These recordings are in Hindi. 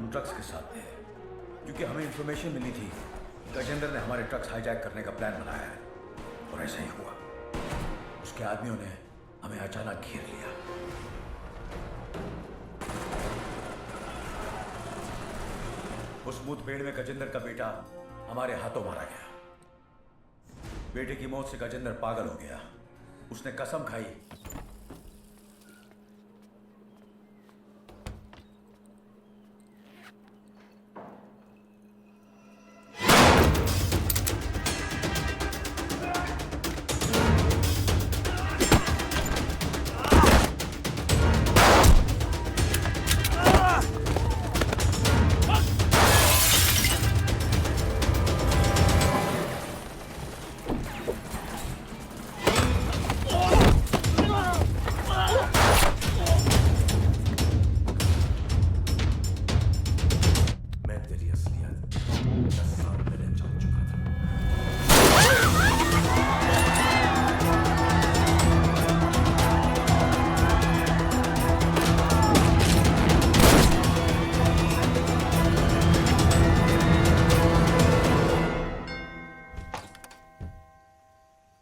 हम ट्रक्स के साथ थे क्योंकि हमें इंफॉर्मेशन मिली थी गजेंद्र ने हमारे ट्रक्स हाईजैक करने का प्लान बनाया है और ऐसा ही हुआ। उसके आदमियों ने हमें अचानक घेर लिया। उस मुठभेड़ में गजेंद्र का बेटा हमारे हाथों मारा गया। बेटे की मौत से गजेंद्र पागल हो गया। उसने कसम खाई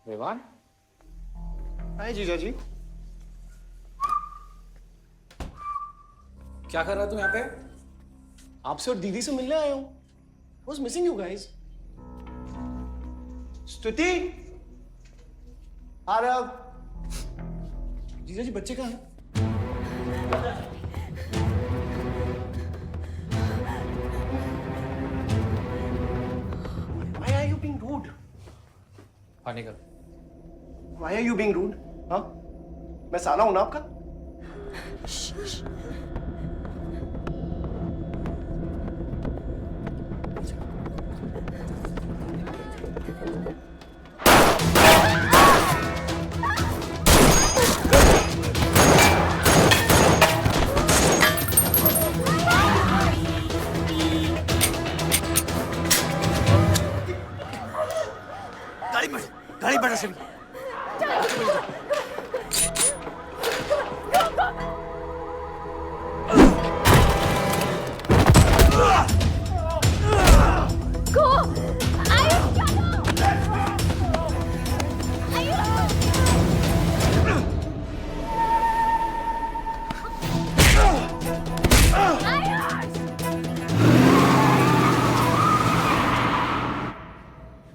विवान। हाय जीजा जी। क्या कर रहा है तू यहाँ पे? आपसे और दीदी से मिलने आया हूँ। Was missing you guys. स्तुति, आरव। जीजा जी बच्चे कहाँ हैं? Why are you being rude? हाँ निकल। Why are you being rude? हाँ? मैं साला हूँ ना आपका? गाड़ी बढ़ा से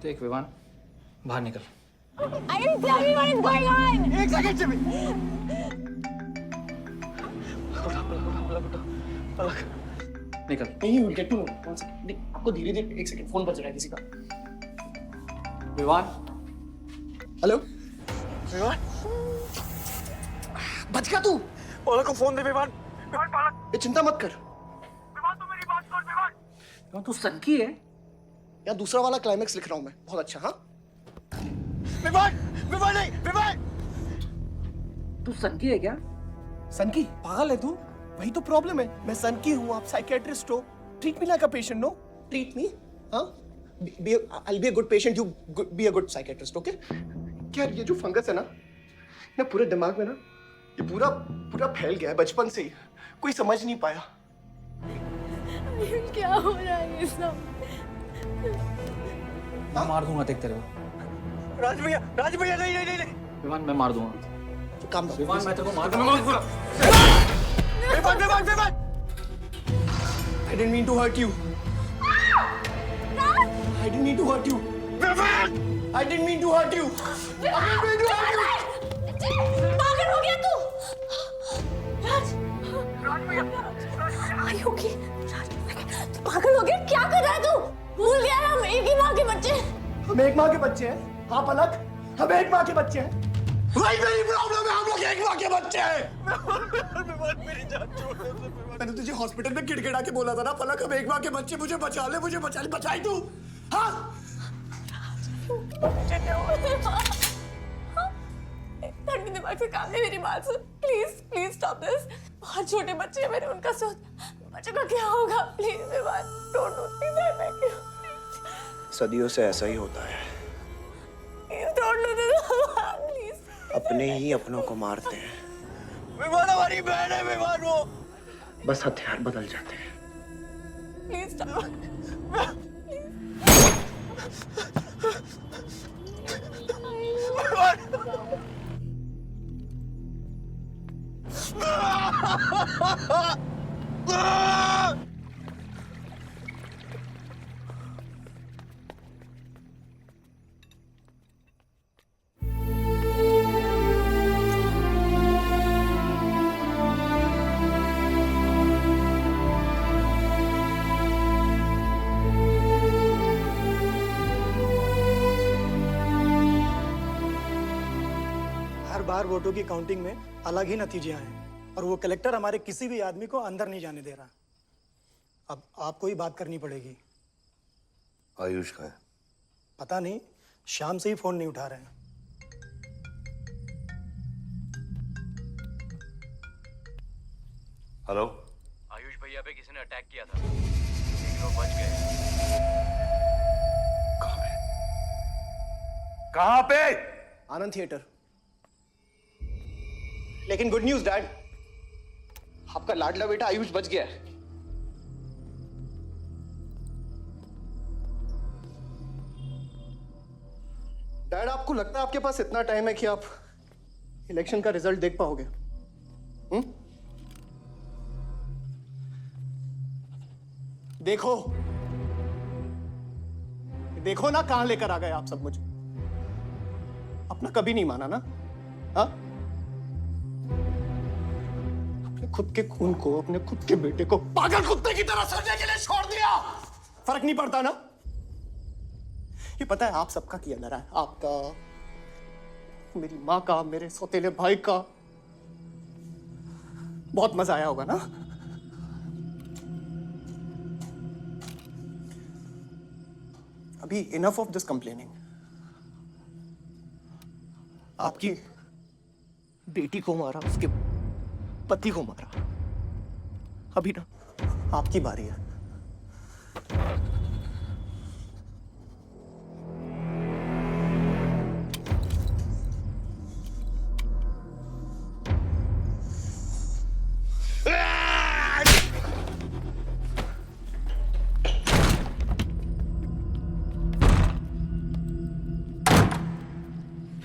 देख विवान, बाहर निकल। I didn't tell me what is going on. एक सेकंड से भी। निकल। नहीं, you'll get to know. One second. नहीं, आपको धीरे धीरे एक सेकंड फोन बज रहा है किसी का। विवान। हेलो। विवान। बच गया तू। पलक को फोन दे विवान। विवान पलक। ये चिंता मत कर। विवान तू मेरी बात सुन विवान। विवान तू सनकी है? या दूसरा वाला क्लाइमेक्स लिख रहा हूँ मैं। बहुत अच्छा हाँ। विवान, विवान नहीं, विवान। तू सनकी है क्या? सनकी? पागल है तू? वही तो प्रॉब्लम है। मैं सनकी हूँ, आप साइकियाट्रिस्ट हो। Treat me like a patient, no? Treat me, हाँ? I'll be a good patient, you be a good psychiatrist, okay? क्या ये जो फंगस है ना पूरे दिमाग में ना, ये पूरा फैल गया है बचपन से ही। कोई समझ नहीं पाया। क्या हो रहा है ये सब? मैं मार दूंगा देख तेरे को। राज भैया नहीं। विवान मैं मार दूंगा। काम दो। विवान मैं तेरे को मार दूंगा। Vivaan. I didn't mean to hurt you. I didn't mean to hurt you. Vivaan! I didn't mean to hurt you. I didn't mean to hurt you. पागल हो गया तू? राज भैया। Are you okay? राज, पागल हो गया? क्या कर रहा है तू? भूल गया हम एक ही माँ के बच्चे। हम एक माँ के बच्चे हैं। हाँ पलक, हम एक माँ के बच्चे हैं। वही मेरी प्रॉब्लम है, हम लोग एक माँ के बच्चे हैं। मेरी जान छोड़ दे। मैंने तुझे हॉस्पिटल में गिड़गिड़ा के बोला था ना पलक, हम एक माँ के बच्चे, मुझे बचा ले, बचाई तू। हाँ? ठंडे दिमाग से काम ले, मेरी बात सुन। Please stop this. बहुत छोटे बच्चे हैं मेरे, उनका सोच बच्चों का क्या होगा? Please Vivaan, don't do this. I beg you. सदियों से ऐसा ही होता है। Don't do this please. अपने ही अपनों को मारते हैं। विवान हमारी बहन है, विवान वो। बस हथियार बदल जाते हैं। प्लीज स्टॉप हर बार वोटों की काउंटिंग में अलग ही नतीजे आए और वो कलेक्टर हमारे किसी भी आदमी को अंदर नहीं जाने दे रहा। अब आपको ही बात करनी पड़ेगी। आयुष का है? पता नहीं, शाम से ही फोन नहीं उठा रहे हैं। हेलो, आयुष भैया पे किसी ने अटैक किया था, लेकिन वो बच गए। कहां पे? आनंद थिएटर। लेकिन गुड न्यूज डैड, आपका लाडला बेटा आयुष बच गया है। डैड, आपको लगता है आपके पास इतना टाइम है कि आप इलेक्शन का रिजल्ट देख पाओगे? देखो देखो ना, कहां लेकर आ गए आप सब मुझे। अपना कभी नहीं माना ना? हाँ, अपने खुद के खून को, अपने खुद के बेटे को पागल कुत्ते की तरह सड़ने के लिए छोड़ दिया। फर्क नहीं पड़ता ना? ये पता है आप सबका किया लड़ा है, आपका, मेरी माँ का, मेरे सौतेले भाई का। बहुत मजा आया होगा ना? अभी इनफ ऑफ दिस कंप्लेनिंग। आपकी बेटी को मारा, उसके पति को मारा। अभी ना आपकी बारी है।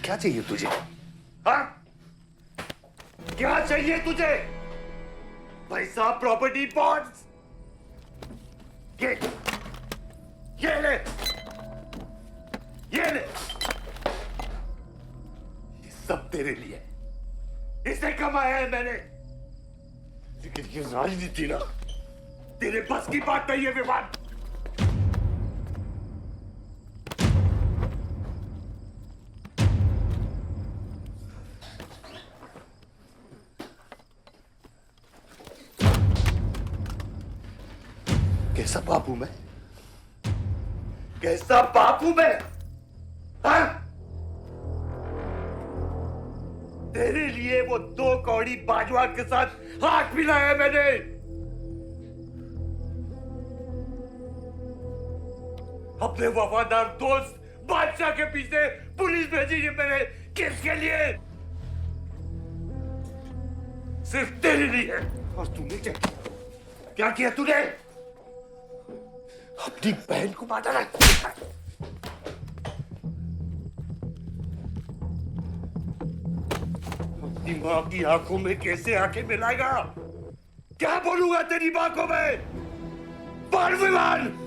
क्या चाहिए तुझे? हाँ? क्या चाहिए तुझे? पैसा, प्रॉपर्टी, बॉन्ड्स? ये ले, ये ले। ये सब तेरे लिए, इसे कमाया है मैंने। लेकिन ये राजनीति ना, तेरे बस की बात नहीं है विवाद। कैसा बाप हूं मैं? कैसा बाप हूं मैं? हाँ? तेरे लिए वो 2 कौड़ी बाजवा के साथ हाथ मिलाया मैंने। अपने वफादार दोस्त बादशाह के पीछे पुलिस भेजी है मैंने। किसके लिए? सिर्फ तेरे लिए। और तूने क्या किया? क्या किया तूने? अपनी बहन को मारा है। अपनी मां की आंखों में कैसे आंखें मिलाएगा? क्या बोलूंगा तेरी मां को मैं? बाल विवाद।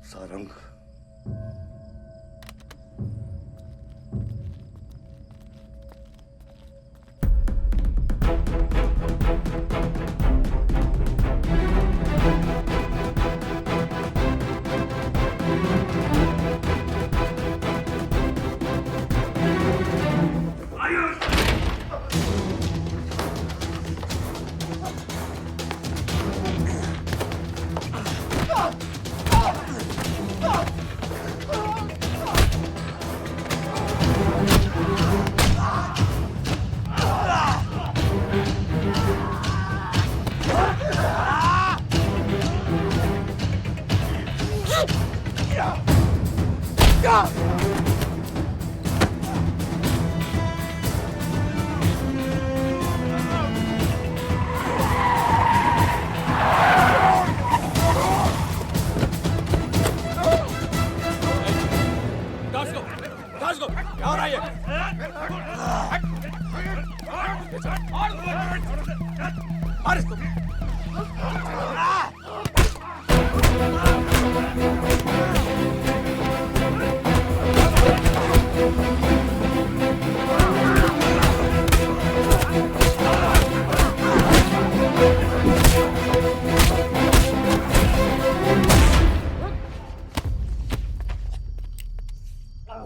सारंग,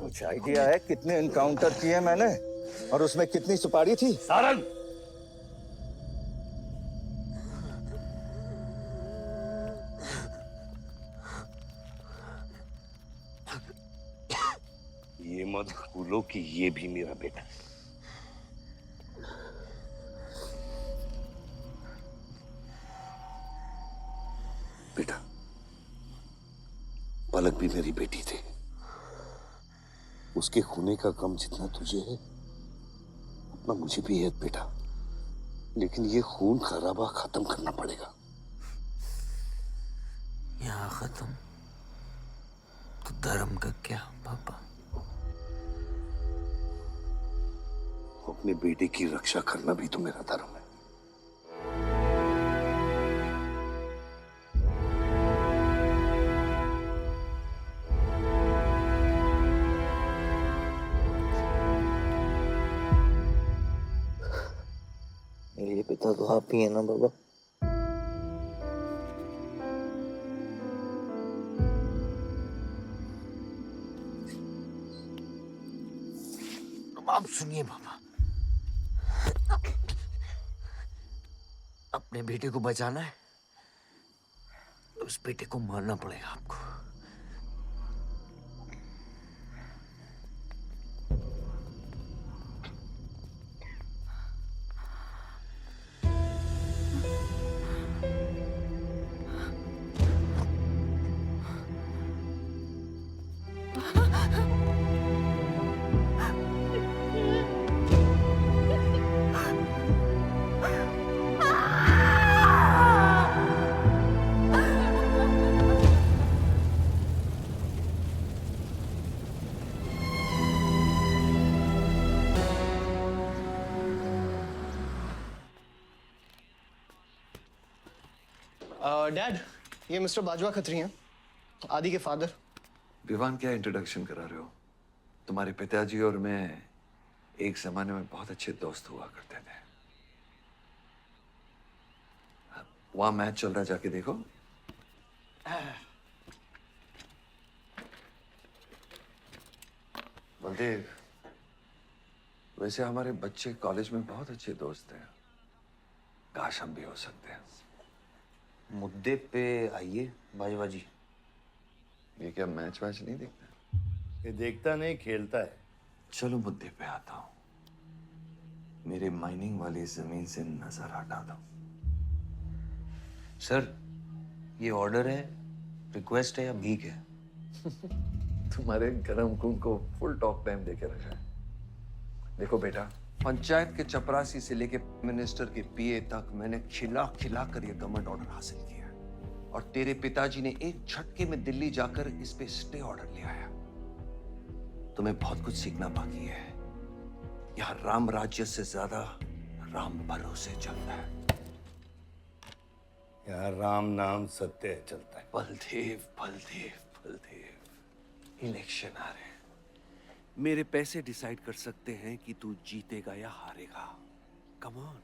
कुछ आइडिया है कितने इनकाउंटर किए मैंने और उसमें कितनी सुपारी थी? सारंग, ये मत भूलो कि ये भी मेरा बेटा है। बेटा, पलक भी मेरी बेटी थी। उसके खोने का गम जितना तुझे है उतना मुझे भी है बेटा, लेकिन ये खून खराबा खत्म करना पड़ेगा। यहाँ खत्म तो धर्म का क्या पापा? अपने बेटे की रक्षा करना भी तो मेरा धर्म है। मेरे पिता तो आप ही है ना बाबा? अब सुनिए बाबा, अपने बेटे को बचाना है तो उस बेटे को मारना पड़ेगा आपको। डैड, ये मिस्टर बाजवा खत्री हैं, आदि के फादर। विवान, क्या इंट्रोडक्शन करा रहे हो? तुम्हारे पिताजी और मैं एक जमाने में बहुत अच्छे दोस्त हुआ करते थे। वहां मैच चल रहा, जाके देखो। बलदेव, वैसे हमारे बच्चे कॉलेज में बहुत अच्छे दोस्त हैं। काश हम भी हो सकते हैं। मुद्दे पे आइए बाजवा जी। ये क्या मैच वैच नहीं देखता? ये देखता नहीं, खेलता है। चलो मुद्दे पे आता हूं। मेरे माइनिंग वाली जमीन से नजर हटा दो। सर, ये ऑर्डर है, रिक्वेस्ट है या भीख है? तुम्हारे गरम खून को फुल टॉक टाइम देके रखा है। देखो बेटा, पंचायत के चपरासी से लेके मिनिस्टर के पीए तक मैंने खिला खिला कर ये गवर्नमेंट ऑर्डर हासिल किया, और तेरे पिताजी ने एक झटके में दिल्ली जाकर इस पे स्टे ऑर्डर ले आया। तुम्हें बहुत कुछ सीखना बाकी है। यहाँ राम राज्य से ज्यादा राम भरोसे चलता है। यहाँ राम नाम सत्य चलता है। बलदेव, बलदेव, बलदेव, इलेक्शन आ रहे हैं। मेरे पैसे डिसाइड कर सकते हैं कि तू जीतेगा या हारेगा। Come on.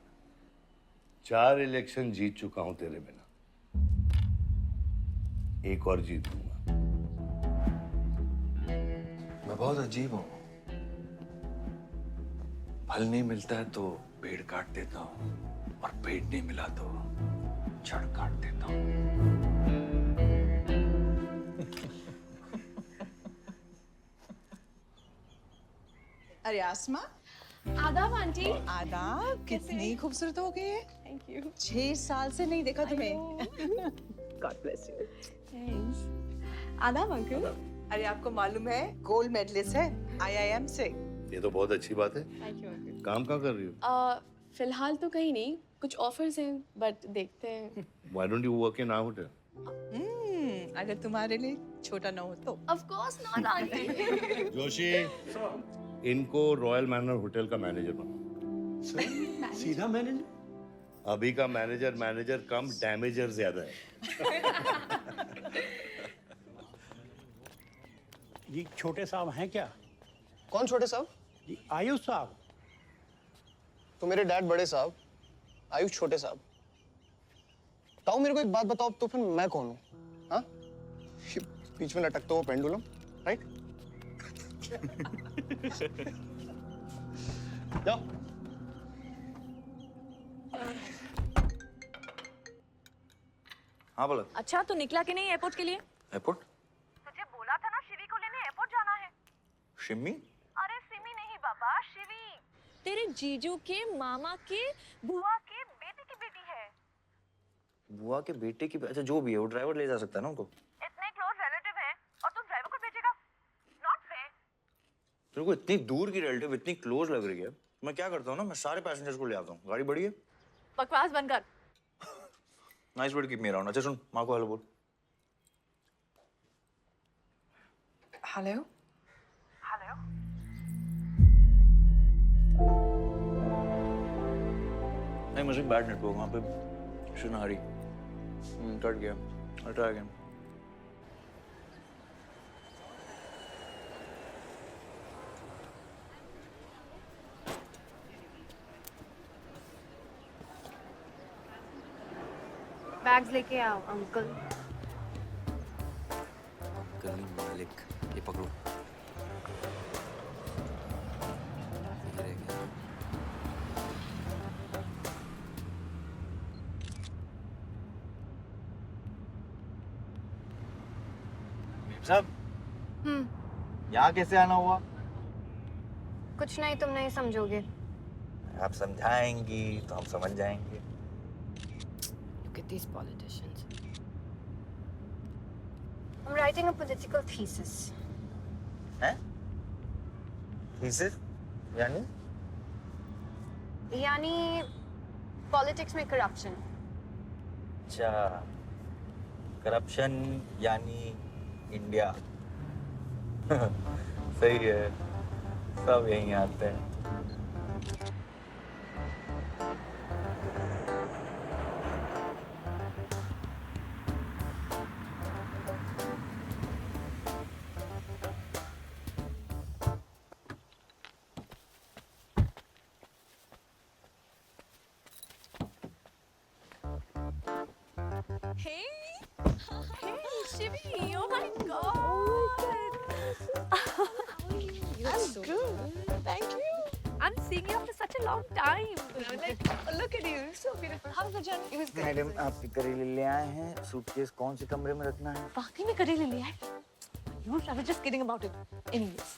4 इलेक्शन जीत चुका हूं तेरे बिना, एक और जीतूंगा। मैं बहुत अजीब हूं। फल नहीं मिलता है तो पेड़ काट देता हूं, और पेड़ नहीं मिला तो जड़ काट देता हूं। अरे आसमा, आदाब आंटी। आदाब। कितनी खूबसूरत हो गई है। Thank you. 6 साल से नहीं देखा तुम्हें। God bless you. थैंक्स। आदाब अंकल। अरे आपको मालूम है गोल्ड मेडलिस्ट है IIM से। ये तो बहुत अच्छी बात है। Thank you uncle. काम कहाँ कर रही हो? फिलहाल तो कहीं नहीं, कुछ ऑफर्स हैं बट देखते हैं। Why don't you work in our hotel? अगर तुम्हारे लिए छोटा ना हो तो। Of course not aunty. Joshi, इनको रॉयल मैनर होटल का मैनेजर बना। सीधा मैनेजर? अभी का मैनेजर कम डैमेजर ज्यादा है। जी छोटे साहब हैं क्या? कौन छोटे साहब? जी आयुष साहब। तो मेरे डैड बड़े साहब, आयुष छोटे साहब। ताऊ मेरे को एक बात बताओ, तो फिर मैं कौन हूँ? हाँ? बीच में लटकता हुआ पेंडुलम, राइट? जाओ। हाँ बोला। अच्छा तो निकला कि नहीं एयरपोर्ट के लिए? एयरपोर्ट? तुझे बोला था ना शिवी को लेने एयरपोर्ट जाना है। शिमी? अरे सिमी नहीं बाबा, शिवी तेरे जीजू के मामा के बुआ के बेटे की बेटी है। बुआ के बेटे की? अच्छा जो भी है वो ड्राइवर ले जा सकता है ना उनको? इतने क्लोज रिलेटिव हैं और तुम ड्राइवर को भेजेगा? Not fair. तेरे को इतनी दूर की रिलेटिव इतनी क्लोज लग रही है, मैं क्या करता हूँ ना, मैं सारे पैसेंजर्स को ले आता हूँ। गाड़ी बड़ी है। बकवास बंद कर। Nice word keep me around. अच्छा सुन, माँ को हेलो बोल। Hello hello. नहीं मुझे बैड नेटवर्क वहाँ पे। सुनारी कट गया। I'll try again. बैग्स लेके आओ अंकल। गली मालिक, ये पकड़ो। ये रह गया। साहब यहाँ कैसे आना हुआ? कुछ नहीं, तुम नहीं समझोगे। आप समझाएंगी तो हम समझ जाएंगे। Look at these politicians. I'm writing a political thesis. हैं? थीसिस? यानी? यानी पॉलिटिक्स में करप्शन। अच्छा, करप्शन यानी इंडिया। सही है, सब यहीं आते हैं। Hey, hey, Shivi! Oh my God! I'm so good. Thank you. I'm seeing you after such a long time. Like, look at you, you're so beautiful. How was the journey? It was good. Madam आप करेले ले आए हैं, सूटकेस कौन से कमरे में रखना है? वाकई में करेले ले आए? You I was just kidding about it. Anyways,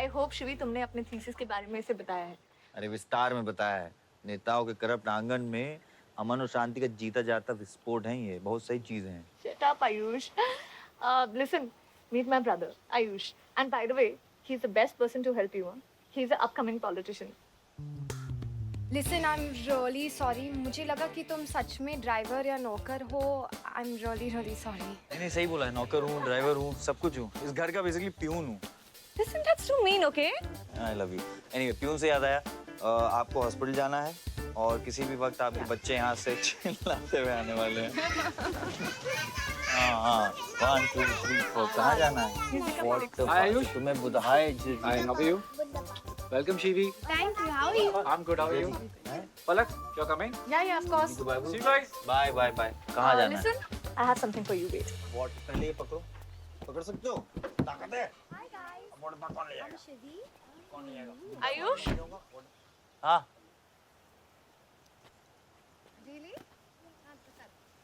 I hope Shivi तुमने अपने थीसिस के बारे में इसे बताया है. अरे विस्तार में बताया है। नेताओं के करप्ट आंगन में अमन और शांति का जीता जाता विस्फोट है ये। बहुत सही चीजें हैं। Shut up, Ayush. Listen, meet my brother, Ayush. And by the way, he's the best person to help you. Huh? He's an upcoming politician. Listen, I'm really sorry. मुझे लगा कि तुम सच में ड्राइवर या नौकर हो. I'm really sorry. नहीं सही बोला है, नौकर हूँ, ड्राइवर हूँ, सब कुछ हूँ। इस घर का बेसिकली प्यून हूँ। Listen, that's too mean, okay? I love you. Anyway, peon से याद आया, आपको हॉस्पिटल जाना है और किसी भी वक्त आपके बच्चे यहाँ से चिल्लाते हुए आने वाले हैं। हाँ 1 2 3 4 कहाँ जाना है? Hi Ayush. तुम्हें बुधाए Hi, how are you? Welcome Shivi. Thank you. How are you? I'm good. How are you? Palak, you're coming? Yeah, of course. See you guys. Bye कहाँ जाना है? Listen, I have something for you. Wait. What? पहले ये पकड़ सकते हो? ताकत है? Hi guys. अब वोट कौन ले जाएगा? I'm Shivi. कौन ले जाएगा? Ayush? हाँ Really?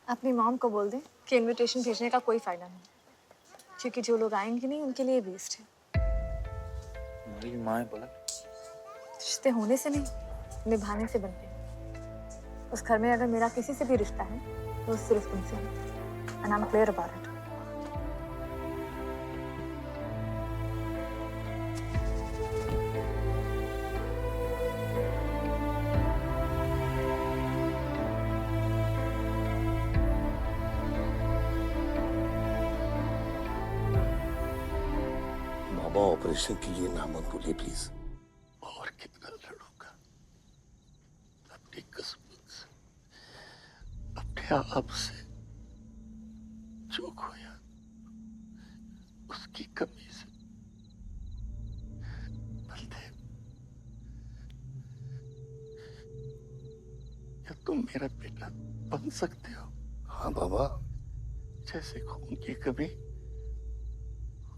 अपनी मॉम को बोल दे कि इनविटेशन भेजने का कोई फायदा नहीं, क्योंकि जो लोग आएंगे नहीं उनके लिए वेस्ट है। मेरी माँ है पलक। रिश्ते होने से नहीं, निभाने से बनते हैं। उस घर में अगर मेरा किसी से भी रिश्ता है तो सिर्फ तुमसे है। And I'm clear about it. Baba operation के लिए ना मत बोलिए प्लीज। और कितना लड़ूंगा अपनी किस्मत से। क्या आपसे चूक हुआ उसकी कमी से? बलदेव, क्या तुम मेरा बेटा बन सकते हो? हाँ बाबा, जैसे खून की कमी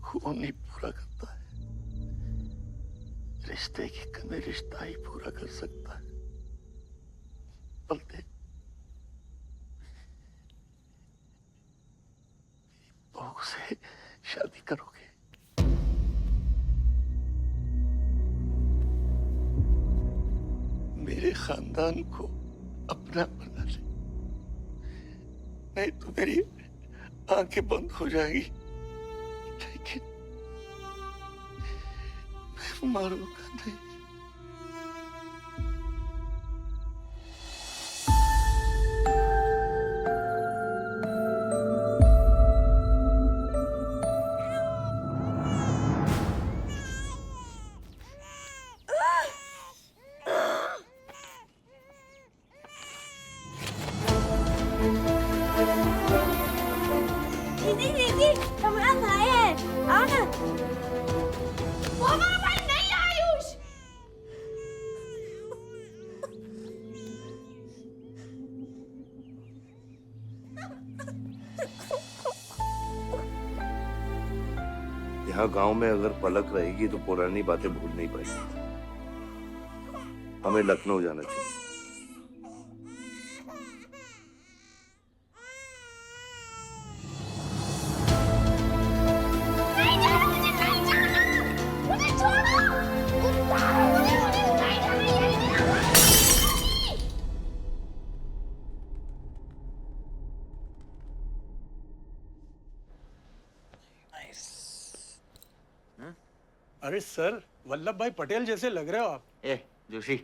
खून ही पूरा करता है, रिश्ते की कमी रिश्ता ही पूरा कर सकता है। बलदेव, बहू से शादी करोगे? मेरे खानदान को अपना बना ले, नहीं तो मेरी आंखें बंद हो जाएगी, लेकिन मैं मारूंगा नहीं। दीदी दीदी हमारा भाई है, आओ ना। वो हमारा भाई नहीं है आयुष। यहाँ गांव में अगर पलक रहेगी तो पुरानी बातें भूल नहीं पाएगी। हमें लखनऊ जाना चाहिए। नहीं जाना, मुझे नहीं जाना, मुझे छोड़ो। मुझे नहीं जाना। अरे सर, वल्लभ भाई पटेल जैसे लग रहे हो आप। ए जोशी,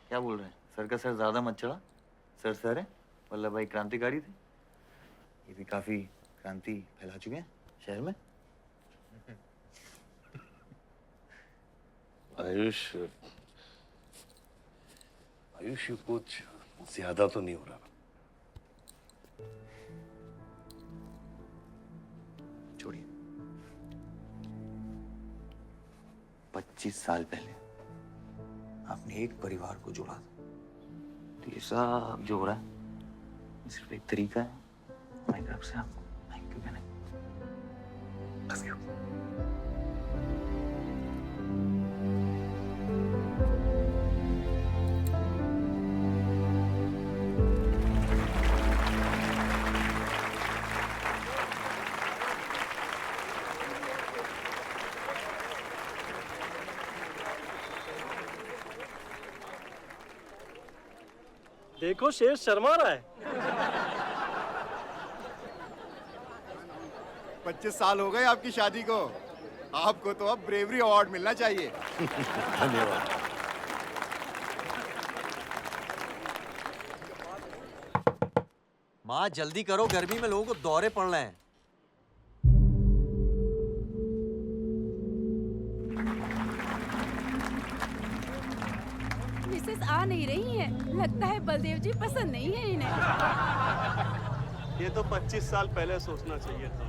क्या बोल रहे हैं? सर का सर ज्यादा मत चढ़ा। सर है, वल्लभ भाई क्रांतिकारी थे, ये भी काफी क्रांति फैला चुके हैं शहर में। आयुष, आयुष, ये कुछ ज्यादा तो नहीं हो रहा? छोड़िए, 25 साल पहले आपने एक परिवार को जोड़ा था, तो ये सब जो हो रहा है सिर्फ एक तरीका है हमारी तरफ से आपको थैंक यू कहने। Love you. देखो शेर शर्मा रहा है। 25 साल हो गए आपकी शादी को, आपको तो अब ब्रेवरी अवार्ड मिलना चाहिए। धन्यवाद। माँ जल्दी करो, गर्मी में लोगों को दौरे पड़ रहे हैं। मिसेस आ नहीं रही हैं। लगता है बलदेव जी पसंद नहीं है इन्हें। ये तो 25 साल पहले सोचना चाहिए था।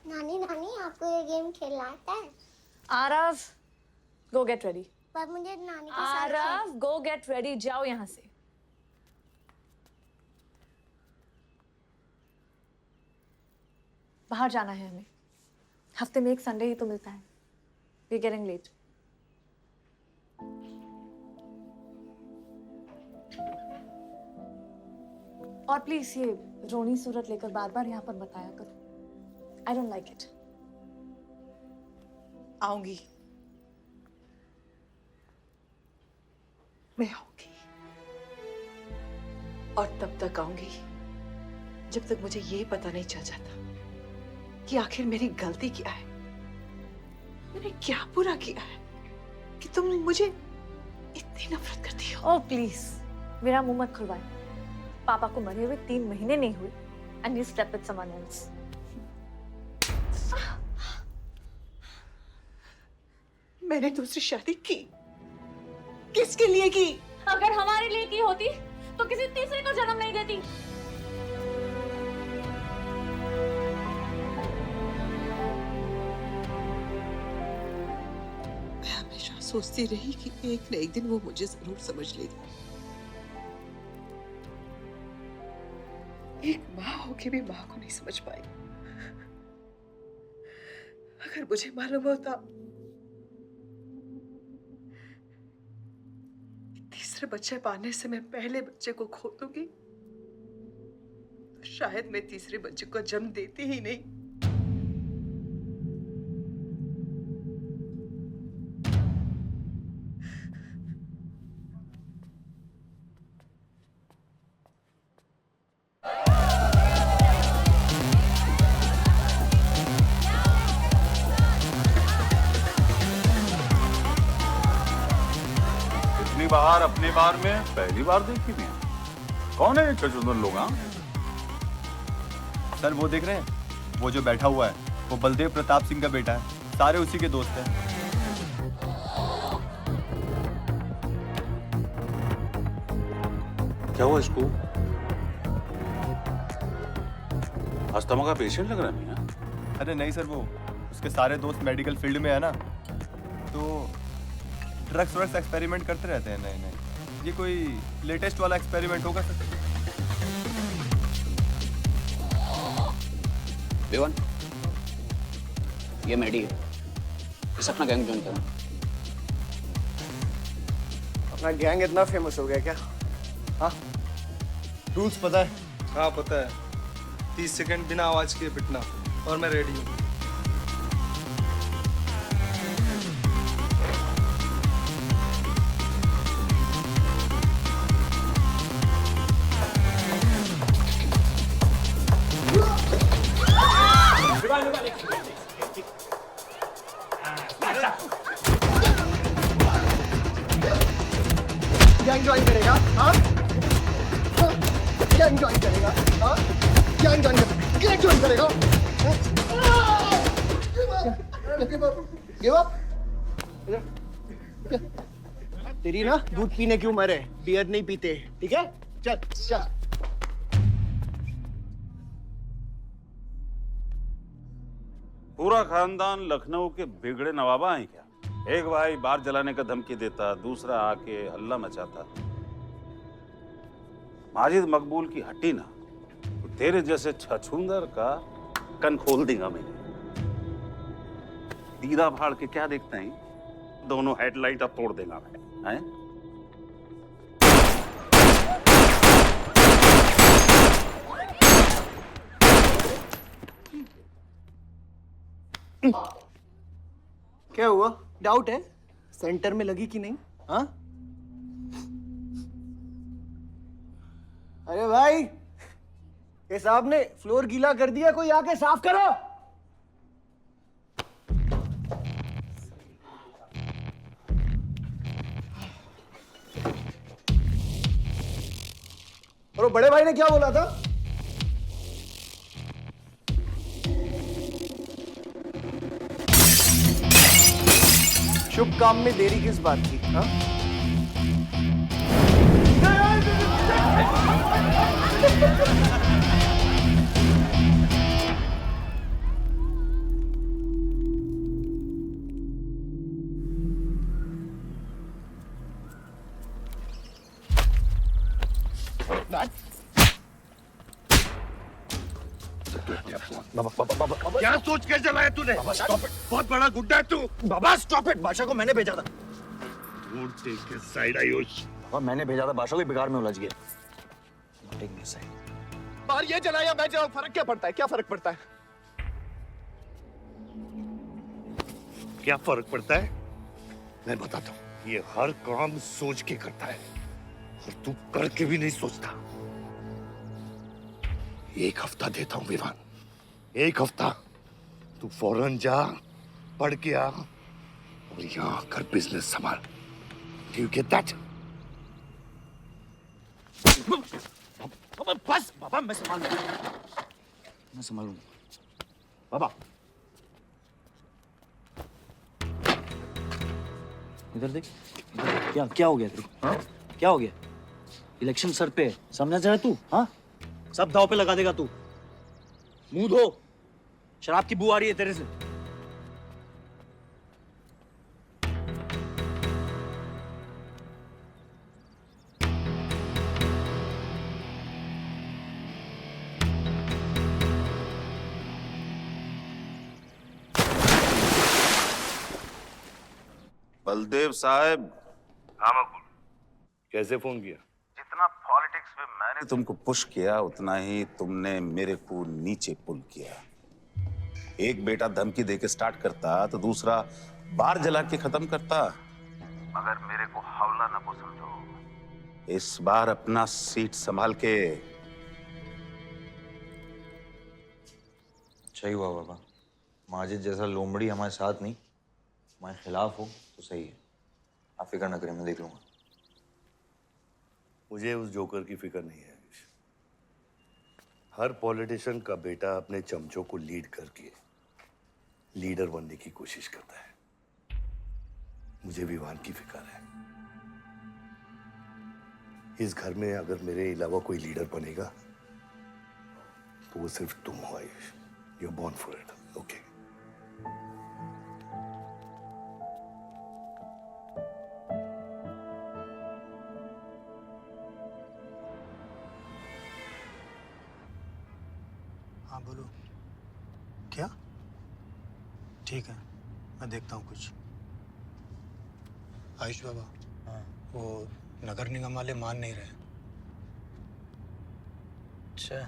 नानी नानी आपको ये गेम खेलना आता है? आरव, गो गेट रेडी। पर मुझे नानी के साथ आरव, गो गेट रेडी, जाओ यहाँ से। बाहर जाना है हमें, हफ्ते में एक संडे ही तो मिलता है। We getting late. और प्लीज ये रोनी सूरत लेकर बार बार यहाँ पर बताया करो। I don't like it. आऊंगी, मैं आऊंगी, और तब तक आऊंगी जब तक मुझे ये पता नहीं चल जाता कि आखिर मेरी गलती क्या है, मैंने क्या बुरा किया है कि तुम मुझे इतनी नफरत करती हो। ओह प्लीज, मेरा मुंह मत खुलवाए। पापा को मरे हुए 3 महीने नहीं हुए and you step with someone else. मैंने दूसरी शादी की, किसके लिए की? अगर हमारे लिए की होती तो किसी तीसरे को जन्म नहीं देती। मैं हमेशा सोचती रही कि एक न एक दिन वो मुझे जरूर समझ लेगी। एक माँ होके भी माँ को नहीं समझ पाई। अगर मुझे मालूम होता तीसरे बच्चे पाने से मैं पहले बच्चे को खो दूंगी, तो शायद मैं तीसरे बच्चे को जन्म देती ही नहीं। बाहर अपने बार में पहली बार देखी भी है। कौन है ये चचुंदर लोग? हाँ सर वो देख रहे हैं, वो जो बैठा हुआ है वो बलदेव प्रताप सिंह का बेटा है, सारे उसी के दोस्त हैं। क्या हुआ इसको? अस्थमा का पेशेंट लग रहा है मियां। अरे नहीं सर, वो उसके सारे दोस्त मेडिकल फील्ड में है ना, तो ड्रग्स वर्क्स एक्सपेरिमेंट करते रहते हैं। नहीं नहीं, ये कोई लेटेस्ट वाला एक्सपेरिमेंट होगा सर। विवन, ये मेडी है, इस अपना गैंग ज्वाइन करना। अपना गैंग इतना फेमस हो गया क्या? हाँ, रूल्स पता है? हाँ पता है। 30 सेकंड बिना आवाज के पिटना, और मैं रेडी हूँ। गैंग ज्वाइन करेगा? हाँ, गैंग ज्वाइन करेगा? हाँ, गैंग ज्वाइन करेगा? Give up. तेरी ना दूध पीने की उम्र है, बियर नहीं पीते, ठीक है? चल चल। पूरा खानदान लखनऊ के बिगड़े नवाबा हैं क्या? एक भाई बार जलाने का धमकी देता, दूसरा आके हल्ला मचाता। माजिद मकबूल की हट्टी ना, तो तेरे जैसे छछूंदर का कन खोल देगा मैंने। दीदा फाड़ के क्या देखते हैं? दोनों हेडलाइट अब तोड़ देगा मैं। हैं? क्या हुआ? डाउट है सेंटर में लगी कि नहीं? हाँ, अरे भाई, ये साहब ने फ्लोर गीला कर दिया, कोई आके साफ करो। और वो बड़े भाई ने क्या बोला था? शुभ काम में देरी किस बात की? हाँ? क्या सोच के चलाया तूने? बहुत बड़ा गुड्डा है तू। बाबा स्टॉप इट, बादशाह को मैंने भेजा था। Don't take a side, Ayush. बाबा मैंने भेजा था, बादशाह को बिगाड़ में उलझ गया। Take me side. बाहर ये जला या मैं जलाऊं, फर्क क्या पड़ता है? क्या फर्क पड़ता है? क्या फर्क पड़ता है? मैं बताता हूँ। ये हर काम सोच के करता है, और तू करके भी नहीं सोचता। एक हफ्ता देता हूँ विवान, एक हफ्ता। तू फौरन जा, पढ़ के आ और यहाँ कर बिजनेस संभाल। Do you get that? बस बाबा, मैं संभाल लूंगा, मैं संभालूंगा। बाबा इधर देख, इधर देख। क्या क्या हो गया तेरे को? हाँ? क्या हो गया? इलेक्शन सर पे है, समझा जा रहा तू? हाँ, सब दाव पे लगा देगा तू। मुंह धो, शराब की बू आ रही है तेरे से। बलदेव साहब। हाँ मकबूल, कैसे फोन किया? जितना पॉलिटिक्स में मैंने तुमको पुश किया उतना ही तुमने मेरे को नीचे पुल किया। एक बेटा धमकी देके स्टार्ट करता तो दूसरा बार जला के खत्म करता। मगर मेरे को हवला न को समझो। इस बार अपना सीट संभाल के। अच्छा ही हुआ बाबा, माजिद जैसा लोमड़ी हमारे साथ नहीं, हमारे खिलाफ हो तो सही है। आप फिक्र ना करें, मैं देख लूंगा। मुझे उस जोकर की फिक्र नहीं है। हर पॉलिटिशियन का बेटा अपने चमचों को लीड करके लीडर बनने की कोशिश करता है। मुझे विवान की फिक्र है। इस घर में अगर मेरे अलावा कोई लीडर बनेगा तो वो सिर्फ तुम हो Ayush. You are born for it, okay? हाँ बोलो। क्या? ठीक है, मैं देखता हूँ कुछ। आयुष बाबा, हाँ, वो नगर निगम वाले मान नहीं रहे। अच्छा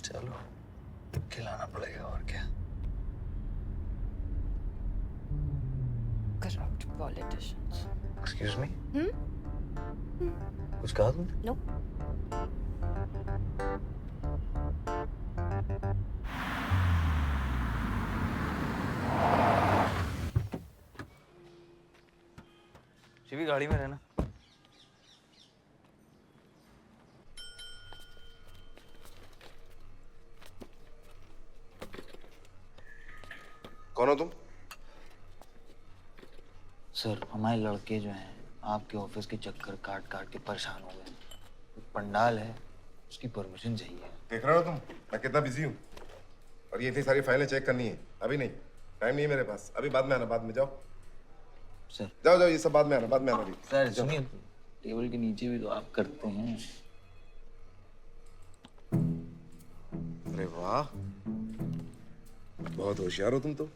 चलो, खिलाना पड़ेगा और क्या। Corrupt politicians. Excuse me, Hmm? कुछ कहा तुमने? No. शिवी गाड़ी में रहना। कौन हो तुम? सर, हमारे लड़के जो हैं आपके ऑफिस के चक्कर काट काट के परेशान हो गए। एक पंडाल है, उसकी परमिशन चाहिए। देख रहे हो तुम मैं कितना बिजी हूँ, और ये इतनी सारी फाइलें चेक करनी है। अभी नहीं, टाइम नहीं है मेरे पास। अभी बाद में आना, बाद में जाओ। सर जाओ जाओ, ये सब बाद में आना, बाद में आना। अभी सर सुनिए, टेबल के नीचे भी तो आप करते हैं। अरे वाह, बहुत होशियार हो तुम तो।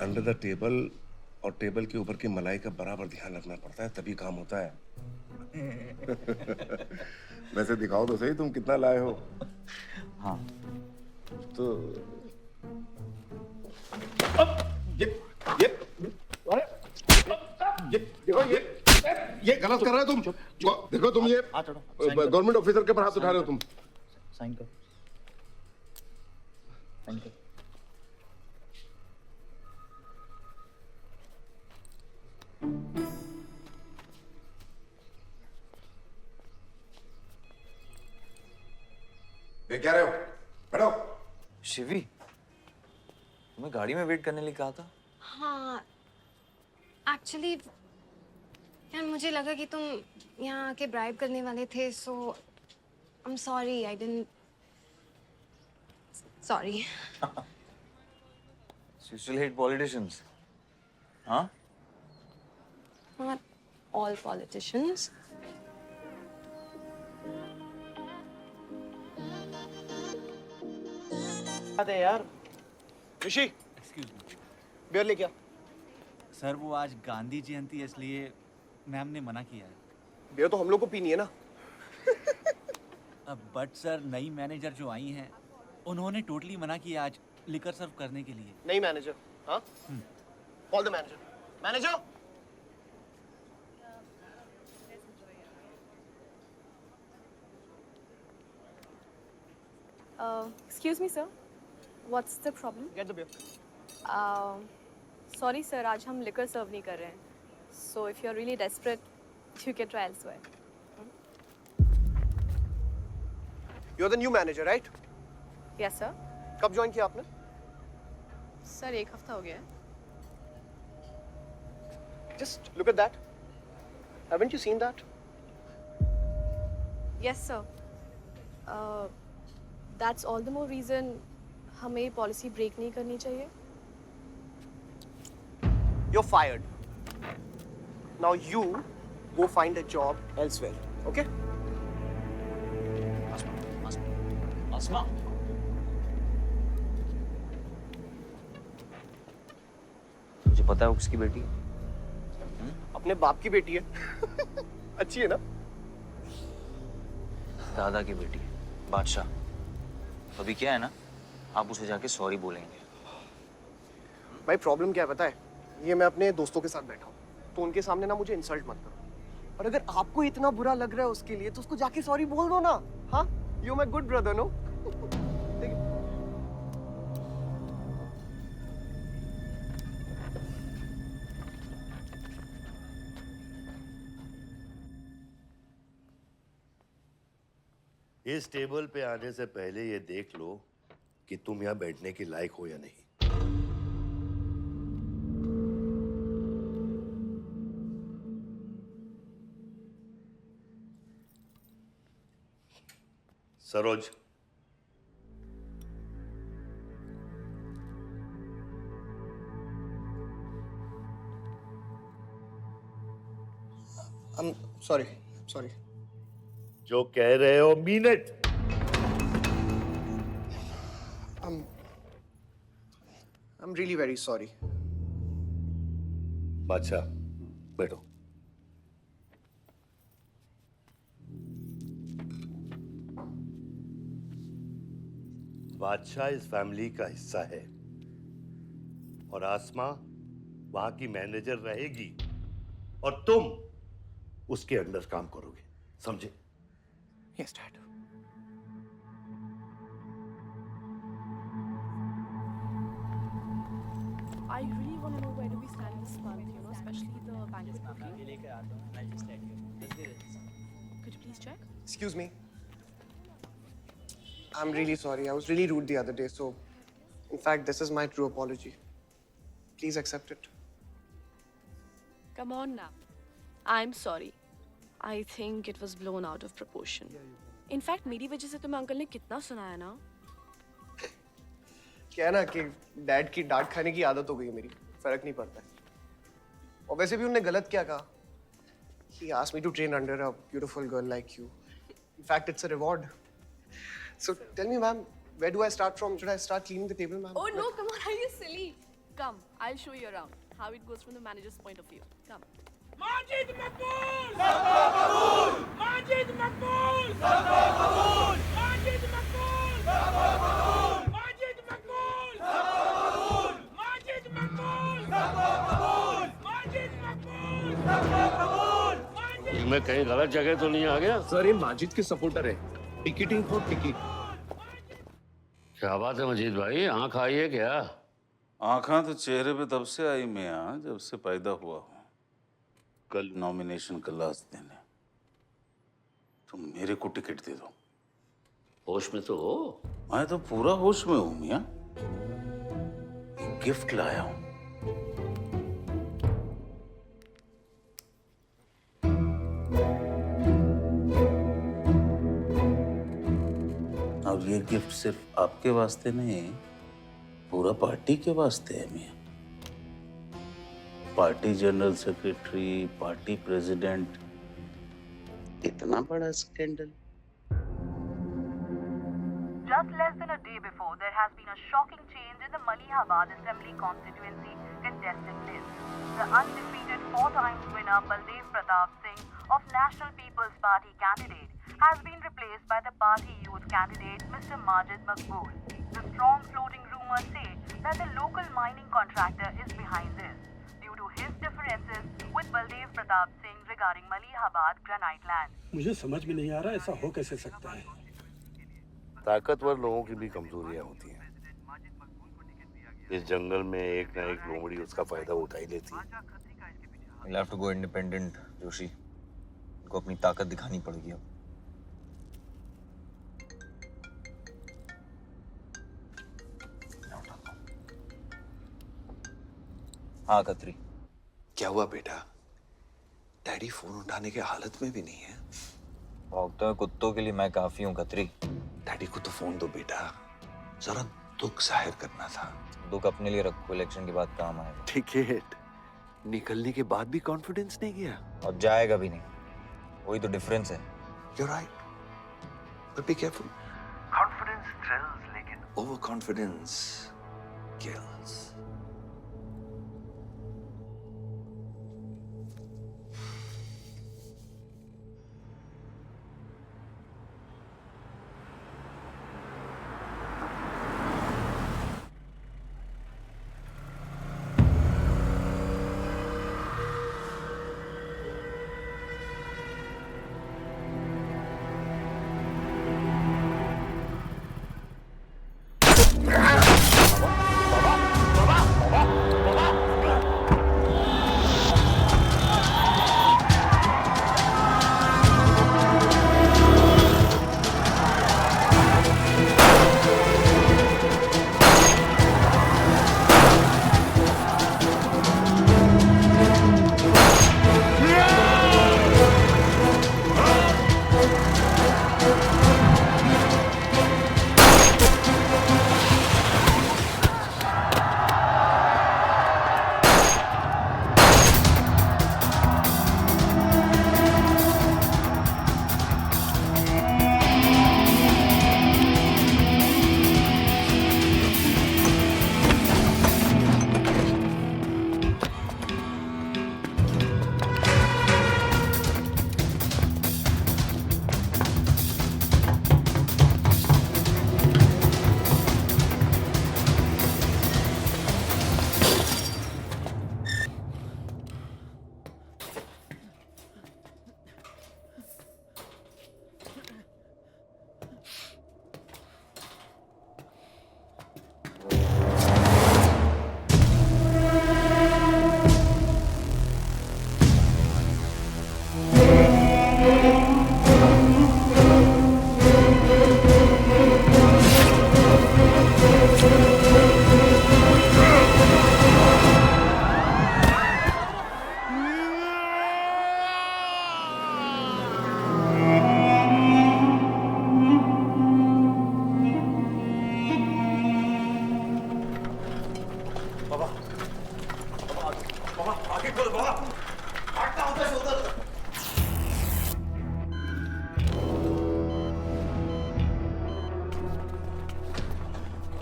अंडर द टेबल और टेबल के ऊपर की मलाई का बराबर ध्यान रखना पड़ता है, तभी काम होता है। वैसे दिखाओ तो सही तुम कितना लाए हो। हाँ तो ये गलत कर रहे हो तुम। देखो तुम ये गवर्नमेंट ऑफिसर के ऊपर हाथ उठा रहे हो तुम। साइन कर, साइन कर। ये क्या रहे हो? बैठो। शिवी, तुम्हें गाड़ी में वेट करने लिए कहा था। हाँ, एक्चुअली यार मुझे लगा कि तुम यहाँ आके ब्राइब करने वाले थे, so I am sorry, I didn't, sorry. You still hate politicians, huh? Not all politicians. अरे यार, ऋषि, एक्सक्यूज मी बियर ले क्या? सर, वो आज गांधी जयंती है इसलिए मैम ने मना किया है। बियर तो हम लोग को पीनी है ना। बट सर, नई मैनेजर जो आई हैं उन्होंने टोटली मना किया आज लिकर सर्व करने के लिए। नहीं मैनेजर, हाँ? Call the manager. Manager, Excuse me, sir. What's the problem? Get the beer. Sorry, sir. आज हम liquor serve नहीं कर रहे हैं. So if you're really desperate, you can try elsewhere. You're the new manager, right? Yes, sir. कब join किया आपने? Sir, 1 हफ्ता हो गया है. Just look at that. Haven't you seen that? Yes, sir. That's all the more reason हमें policy break नहीं करनी चाहिए. You're fired. Now you go find a job elsewhere, okay? आसमा तुझे पता है वो किसकी बेटी है? अपने बाप की बेटी है. अच्छी है ना? दादा की बेटी है, बादशाह. अभी क्या है ना, आप उसे जाके सॉरी बोलेंगे. भाई प्रॉब्लम क्या है पता है? ये मैं अपने दोस्तों के साथ बैठा हूँ, तो उनके सामने ना मुझे इंसल्ट मत करो. और अगर आपको इतना बुरा लग रहा है उसके लिए, तो उसको जाके सॉरी बोल दो ना. हाँ? You're my good brother, no? इस टेबल पे आने से पहले ये देख लो कि तुम यहाँ बैठने के लायक हो या नहीं. Saroj, I'm sorry. जो कह रहे हो mean it. I'm really very sorry. बादशाह, बैठो. बादशाह इस फैमिली का हिस्सा है और आसमा वहां की मैनेजर रहेगी और तुम उसके अंडर काम करोगे, समझे? Yes, Dad. I really want to know where do we stand this month, you know, especially the banquet booking. Could you please check? Excuse me. I'm really sorry. I was really rude the other day, so in fact, this is my true apology. Please accept it. Come on now. I'm sorry. I think it was blown out of proportion. In fact, मेरी वजह से तुम्हें अंकल ने कितना सुनाया ना? क्या है ना कि डैड की डांट खाने की आदत हो गई है मेरी. फर्क नहीं पड़ता है. और वैसे भी उन्होंने गलत क्या कहा? He asked me to train under a beautiful girl like you. In fact, it's a reward. So tell me, ma'am, where do I start from? Should I start cleaning the table, ma'am? Oh no, come on, are you silly? Come, I'll show you around how it goes from the manager's point of view. Come. Majid Maqbool! Sabqa Qabool! Majid Maqbool! Sabqa Qabool! Majid Maqbool! Sabqa Qabool! Majid Maqbool! Sabqa Qabool! Majid Maqbool! Sabqa Qabool! Majid Maqbool! Sabqa Qabool! मैं कहीं गलत जगह तो नहीं आ गया? सर, ये माजिद के सपोर्टर है. Ticketing for ticket. क्या बात है मजीद भाई, आंख आई है क्या? आंखा तो चेहरे पे तब से आई मियां जब से पैदा हुआ हूँ. कल नॉमिनेशन का लास्ट दिन है, तुम मेरे को टिकट दे दो. होश में तो हो? मैं तो पूरा होश में हूँ मियां. गिफ्ट लाया हूँ. और ये गिफ्ट सिर्फ आपके वास्ते नहीं, पूरा पार्टी के वास्ते है मियां. Party general secretary, party president, इतना बड़ा scandal. Just less than a day before, there has been a shocking change in the Malihabad Assembly constituency contestant list. The undefeated 4 times winner Baldev Pratap Singh of National People's Party candidate has been replaced by the party youth candidate Mr. Majid Maqbool. The strong floating rumors say that the local mining contractor is behind this due to his differences with Baldev Pratap Singh regarding Malihabad granite land. मुझे समझ में नहीं आ रहा ऐसा हो कैसे सकता है. ताकतवर लोगों की भी कमजोरियां होती हैं। इस जंगल में एक ना एक लोमड़ी उसका फायदा उठा ही लेती है। You'll have to go independent, Joshi. को अपनी ताकत दिखानी पड़ेगी अब। हाँ कतरी। क्या हुआ बेटा? डैडी फोन उठाने के हालत में भी नहीं है। भौंकते हुए कुत्तों के लिए मैं काफी हूँ कतरी। डैडी को तो फोन दो बेटा, जरा दुख जाहिर करना था। दुख अपने लिए रखो, इलेक्शन के बाद काम आएगा। टिकट निकलने के बाद भी कॉन्फिडेंस नहीं गया और जाएगा भी नहीं, वही तो डिफरेंस है। You're right, but be careful. Confidence thrills, लेकिन overconfidence kills.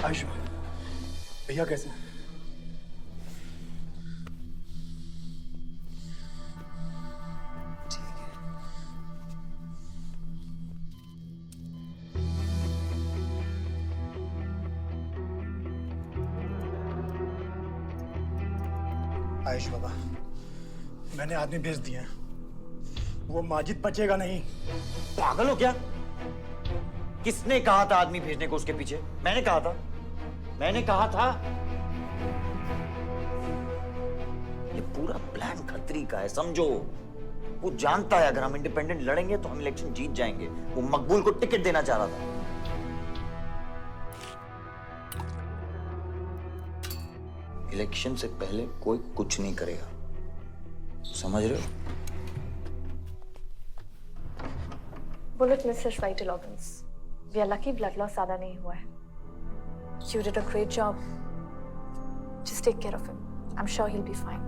आयुष भैया कैसे? आयुष बाबा, मैंने आदमी भेज दिए हैं। वो माजिद बचेगा नहीं। पागल हो क्या? किसने कहा था आदमी भेजने को उसके पीछे? मैंने कहा था। ये पूरा प्लान खतरी का है, समझो। वो जानता है अगर हम इंडिपेंडेंट लड़ेंगे तो हम इलेक्शन जीत जाएंगे। वो मकबूल को टिकट देना चाह रहा था। इलेक्शन से पहले कोई कुछ नहीं करेगा, समझ रहे हो? Bullet misses vital organs. We are lucky blood loss ज्यादा नहीं हुआ है। You did a great job. Just take care of him. I'm sure he'll be fine.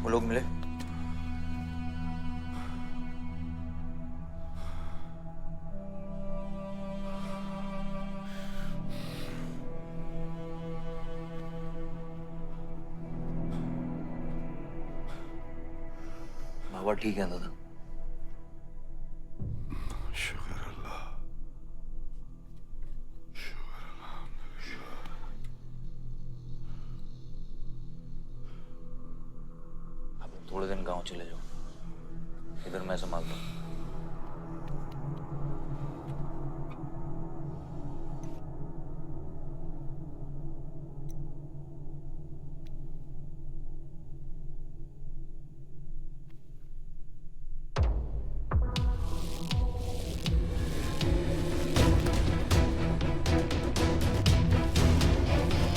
वो लोग मिले? बाबा ठीक है दादा? शुक्र अल्लाह, शुक्र अल्लाह। चले जाओ, इधर मैं संभालता हूँ।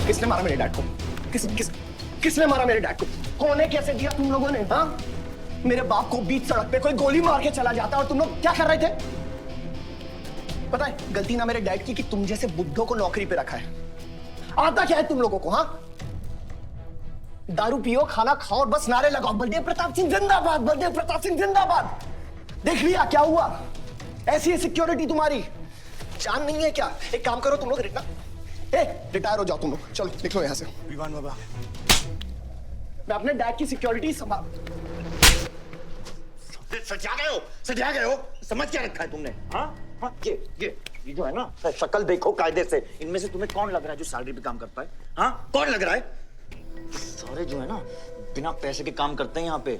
किसने मारा मेरे डैड को? किसने मारा मेरे डैड को? कौन है? कैसे दिया तुम लोगों ने? हाँ, मेरे बाप को बीच सड़क पे कोई गोली मार के चला जाता और तुम लोग क्या कर रहे थे? पता है गलती ना मेरे डैड की कि तुम जैसे बुड्ढों को नौकरी पे रखा है। आता क्या है तुम लोगों को? हाँ, दारू पियो, खाना खाओ और बस नारे लगाओ, बलदेव प्रताप सिंह जिंदाबाद, बलदेव प्रताप सिंह जिंदाबाद। देख लिया क्या हुआ? ऐसी है सिक्योरिटी तुम्हारी। जान नहीं है क्या? एक काम करो तुम लोग, रिटायर हो जाओ तुम लोग, चलो निकलो यहाँ से। विवान बाबा, मैं अपने डैड की सिक्योरिटी संभाल। सजा गए हो, समझ क्या रखा है तुमने? हाँ, ये जो है ना, शक्ल देखो कायदे से, इनमें से तुम्हें कौन लग रहा है जो सैलरी पे काम करता है? हाँ, कौन लग रहा है? सारे जो है ना बिना पैसे के काम करते हैं यहाँ पे,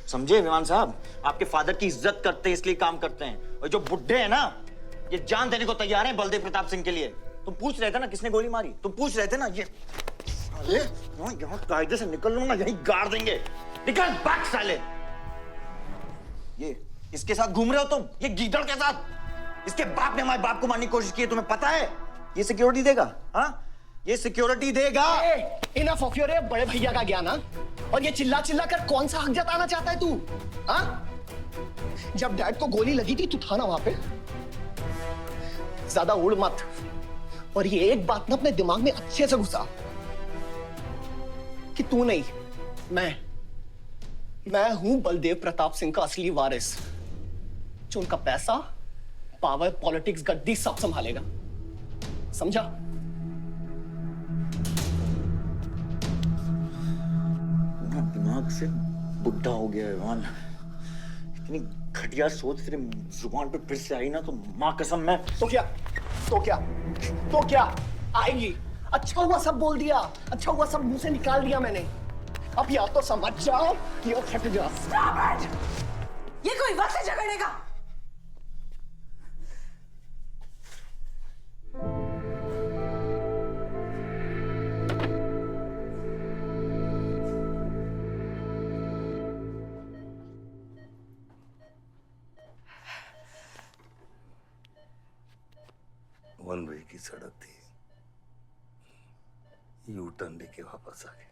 समझे विमान साहब? आपके फादर की इज्जत करते हैं इसलिए काम करते हैं। और जो बुड्ढे हैं ना, ये जान देने को तैयार हैं बलदेव प्रताप सिंह के लिए। तुम पूछ रहे थे ना किसने गोली मारी? तुम पूछ रहे थे ना? ये अरे यहाँ कायदे से निकल लूंगा, यहीं गाड़ देंगे। निकल भाग साले। ये इसके साथ घूम रहे हो तुम, ये गीदड़ के साथ। इसके बाप ने हमारे बाप को मारने की कोशिश की है, तुम्हें पता है? ये सिक्योरिटी देगा? हाँ, ये सिक्योरिटी देगा। इनफ ऑफ योर बड़े भैया का ज्ञान। और ये चिल्ला चिल्ला कर कौन सा हक जताना चाहता है तू? हाँ, जब डैड को गोली लगी थी तू था ना वहां पे? ज्यादा उड़ मत, और ये एक बात ना अपने दिमाग में अच्छे से घुसा कि तू नहीं, मैं हूं बलदेव प्रताप सिंह का असली वारिस, जो उनका पैसा, पावर, पॉलिटिक्स, गद्दी सब संभालेगा। समझा? दिमाग से बुढ़ा हो गया है विमान। इतनी घटिया सोच तेरे जुबान पे फिर से आई ना तो मां कसम मैं तो क्या आएगी? अच्छा हुआ सब बोल दिया, अच्छा हुआ सब मुंह से निकाल दिया मैंने। अब या तो समझ जाओ या फट जाओ। ये कोई वक्त है झगड़ने का? वन वे की सड़क थी, यू टर्न लेके वापस आ गए।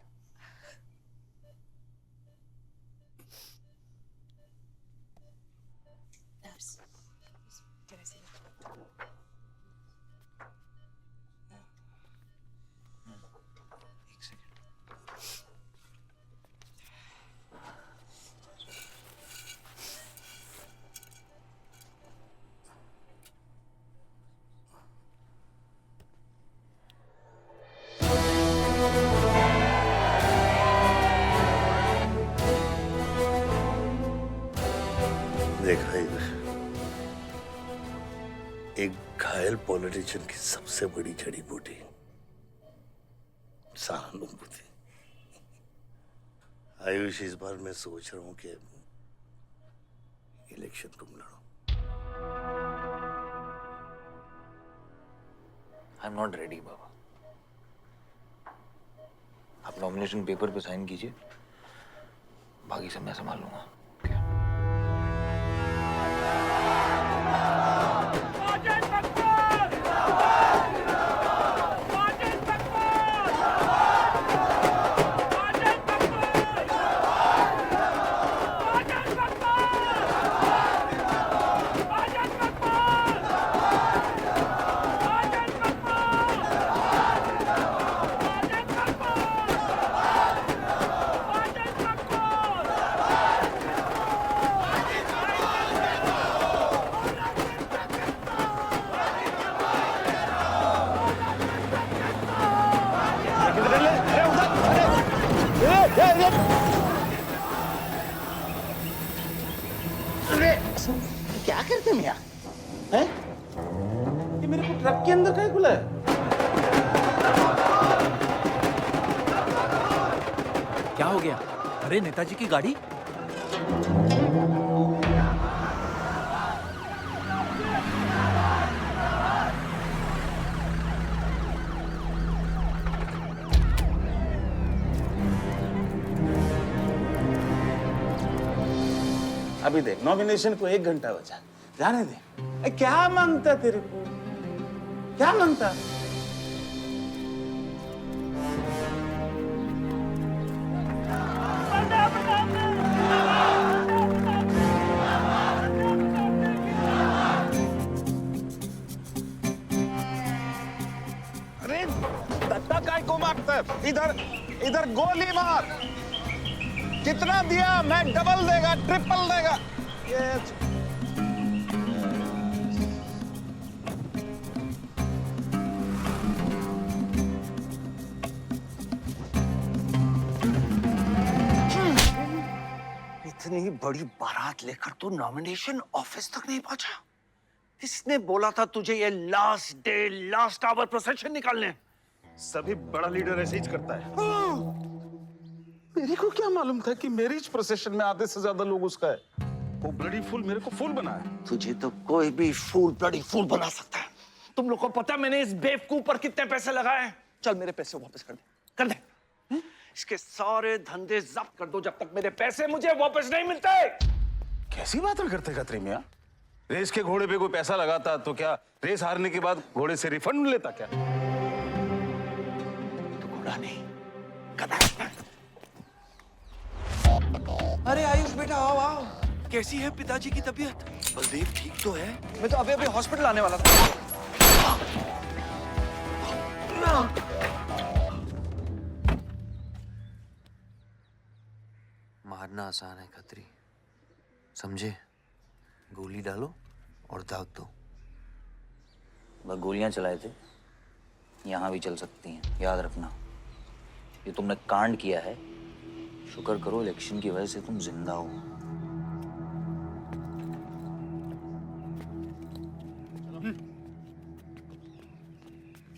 देखा एक घायल पॉलिटिशियन की सबसे बड़ी जड़ी बूटी सहानुभूति। आयुष, इस बार मैं सोच रहा हूं कि इलेक्शन तुम लड़ो। आई एम नॉट रेडी बाबा। आप नॉमिनेशन पेपर पे साइन कीजिए, बाकी सब मैं संभाल लूंगा। क्या करते हैं यार? हैं? ये मेरे को ट्रक के अंदर क्या खुला है? क्या हो गया? अरे नेताजी की गाड़ी। अभी देख, नॉमिनेशन को 1 घंटा बचा, जाने दे। क्या मांगता तेरे को, क्या मांगता? अरे दत्ता काय को मारता है? इधर इधर गोली मार। कितना दिया? मैं डबल देगा, ट्रिपल देगा। ये इतनी बड़ी बारात लेकर तू नॉमिनेशन ऑफिस तक नहीं पहुंचा। किसने बोला था तुझे ये last day last hour procession निकालने? सभी बड़ा लीडर ऐसे ही करता है। मेरे को क्या मालूम था कि मैरिज प्रोसेशन में आधे से ज्यादा लोग उसका है। वो ब्लडी फूल मेरे को फूल बना है। तुझे तो कोई भी फूल ब्लडी फूल बना सकता है। तुम लोग को पता है मैंने इस बेवकूफ पर कितने पैसे लगाए हैं? चल मेरे पैसे वापस कर दे, कर दे। इसके सारे धंधे जब्त कर दो जब तक मेरे पैसे मुझे वापस नहीं मिलते। कैसी बातें करते खतरे मियां? रेस के घोड़े पे कोई पैसा लगाता तो क्या रेस हारने के बाद घोड़े से रिफंड लेता क्या? तो घोड़ा नहीं, गधा। अरे आयुष बेटा आओ आओ। कैसी है पिताजी की तबीयत? बलदेव ठीक तो है? मैं तो अभी अभी हॉस्पिटल आने वाला था। मारना आसान है खत्री, समझे? गोली डालो और दाग दो। वह गोलियां चलाए थे, यहां भी चल सकती हैं, याद रखना। ये तुमने कांड किया है, शुक्र करो इलेक्शन की वजह से तुम जिंदा हो।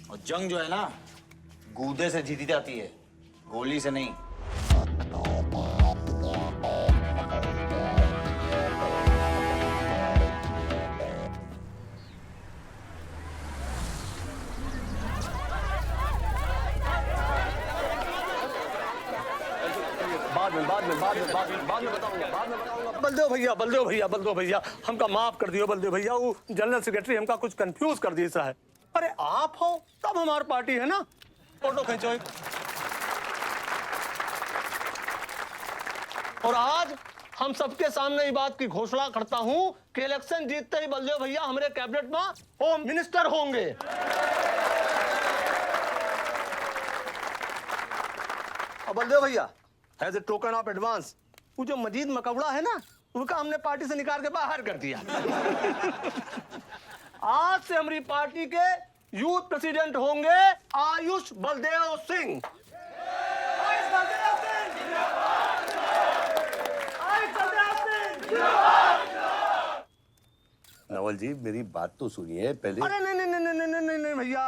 और जंग जो है ना, गूदे से जीती जाती है, गोली से नहीं। बाद में बताऊंगा। बलदेव भैया हमका माफ कर दियो। बलदेव भैया वो जनरल सेक्रेटरी हमका कुछ कंफ्यूज कर दिया है। अरे आप हो तब हमारी पार्टी है ना। फोटो खींचो एक। और आज हम सबके सामने ये बात की घोषणा करता हूं कि इलेक्शन जीतते ही बलदेव भैया हमारे कैबिनेट में होम मिनिस्टर होंगे। और बलदेव भैया as a token of advance वो जो मजीद मकबड़ा है ना, उनका हमने पार्टी से निकाल के बाहर कर दिया। आज से हमारी पार्टी के यूथ प्रेसिडेंट होंगे आयुष बलदेव सिंह। नवल जी मेरी बात तो सुनिए पहले। अरे नहीं भैया,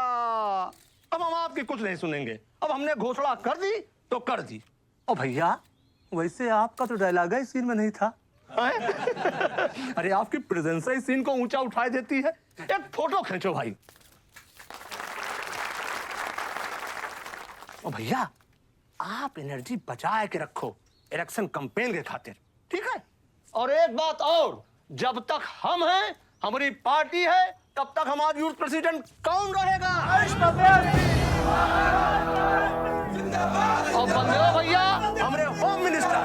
अब हम आपकी कुछ नहीं सुनेंगे। अब हमने घोषणा कर दी तो कर दी। और भैया वैसे आपका तो डायलॉग इस सीन में नहीं था। अरे आपकी प्रेजेंस ही सीन को ऊंचा उठा देती है। एक फोटो खींचो भाई। और भैया आप एनर्जी बचा के रखो इलेक्शन कैंपेन के खातिर, ठीक है? और एक बात और, जब तक हम हैं, हमारी पार्टी है, तब तक हमारा यूथ प्रेसिडेंट कौन रहेगा? और बलदेव भैया हमारे home minister.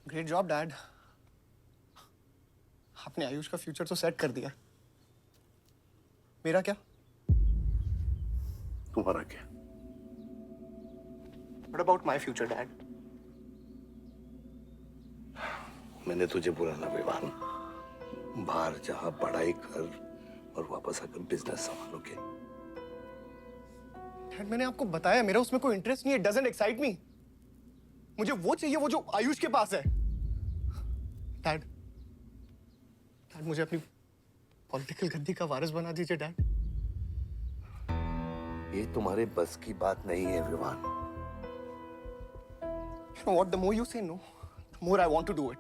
Great job dad. आपने आयुष का फ्यूचर तो सेट कर दिया। मेरा क्या? तुम्हारा क्या? What about my future, Dad? मैंने तुझे बोला ना विवान, बाहर जहां पढ़ाई कर और वापस आकर बिजनेस संभालोगे। Dad, मैंने आपको बताया मेरा उसमें कोई इंटरेस्ट नहीं है. Doesn't excite me. मुझे वो चाहिए वो जो आयुष के पास है. Dad, मुझे अपनी पॉलिटिकल गद्दी का वारिस बना दीजिए, डैड. ये तुम्हारे बस की बात नहीं है Vivaan. You know what? The more you say no, the more I want to do it.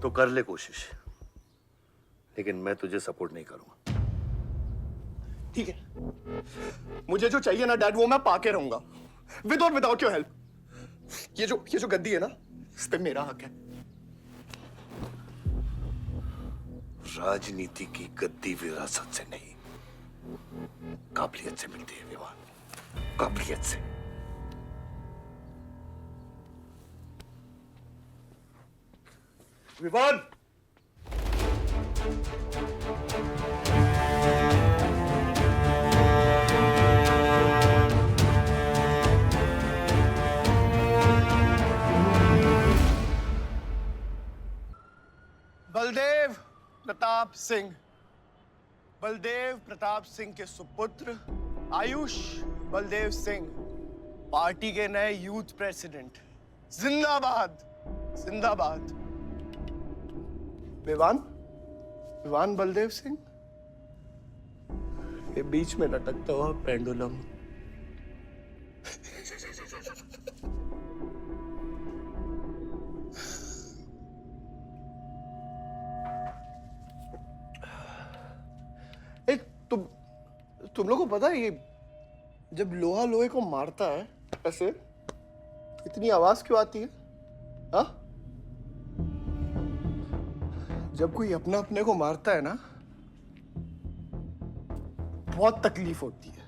तो कर ले कोशिश, लेकिन मैं तुझे सपोर्ट नहीं करूंगा. ठीक है. मुझे जो चाहिए ना डैड वो मैं पाके रहूंगा. With or without your help. ये जो गद्दी है ना, इस पे मेरा हक है. राजनीति की गद्दी विरासत से नहीं, काबिलियत से मिलती है विवान. काबिलियत से. विवान, बलदेव प्रताप सिंह. बलदेव प्रताप सिंह के सुपुत्र आयुष बलदेव सिंह पार्टी के नए यूथ प्रेसिडेंट. जिंदाबाद, जिंदाबाद. विवान बलदेव सिंह, ये बीच में लटकता हुआ पेंडुलम. तुम लोगों को पता है ये जब लोहा लोहे को मारता है ऐसे इतनी आवाज क्यों आती है? हाँ? जब कोई अपना अपने को मारता है ना बहुत तकलीफ होती है.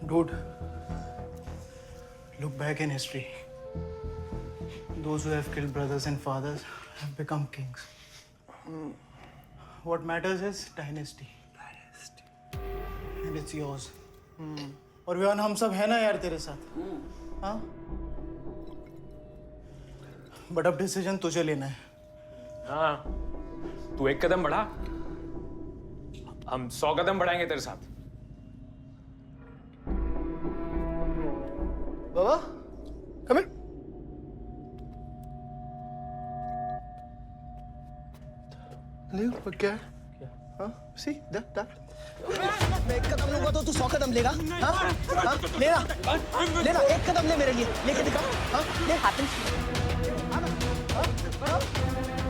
Dude, look back in history. Those who have killed brothers and fathers have become kings. What matters is dynasty. And it's yours. और विवान हम सब है ना यार तेरे साथ. हाँ? बट अब डिसीजन तुझे लेना है. हाँ, तू एक कदम बढ़ा, हम 100 कदम बढ़ाएंगे तेरे साथ. बाबा, come here. ले क्या है? हाँ? See that. मैं एक कदम लूंगा तो तू 100 कदम लेगा? हाँ? हाँ? लेना एक कदम ले मेरे लिए. लेके दिखा. हाँ? ले.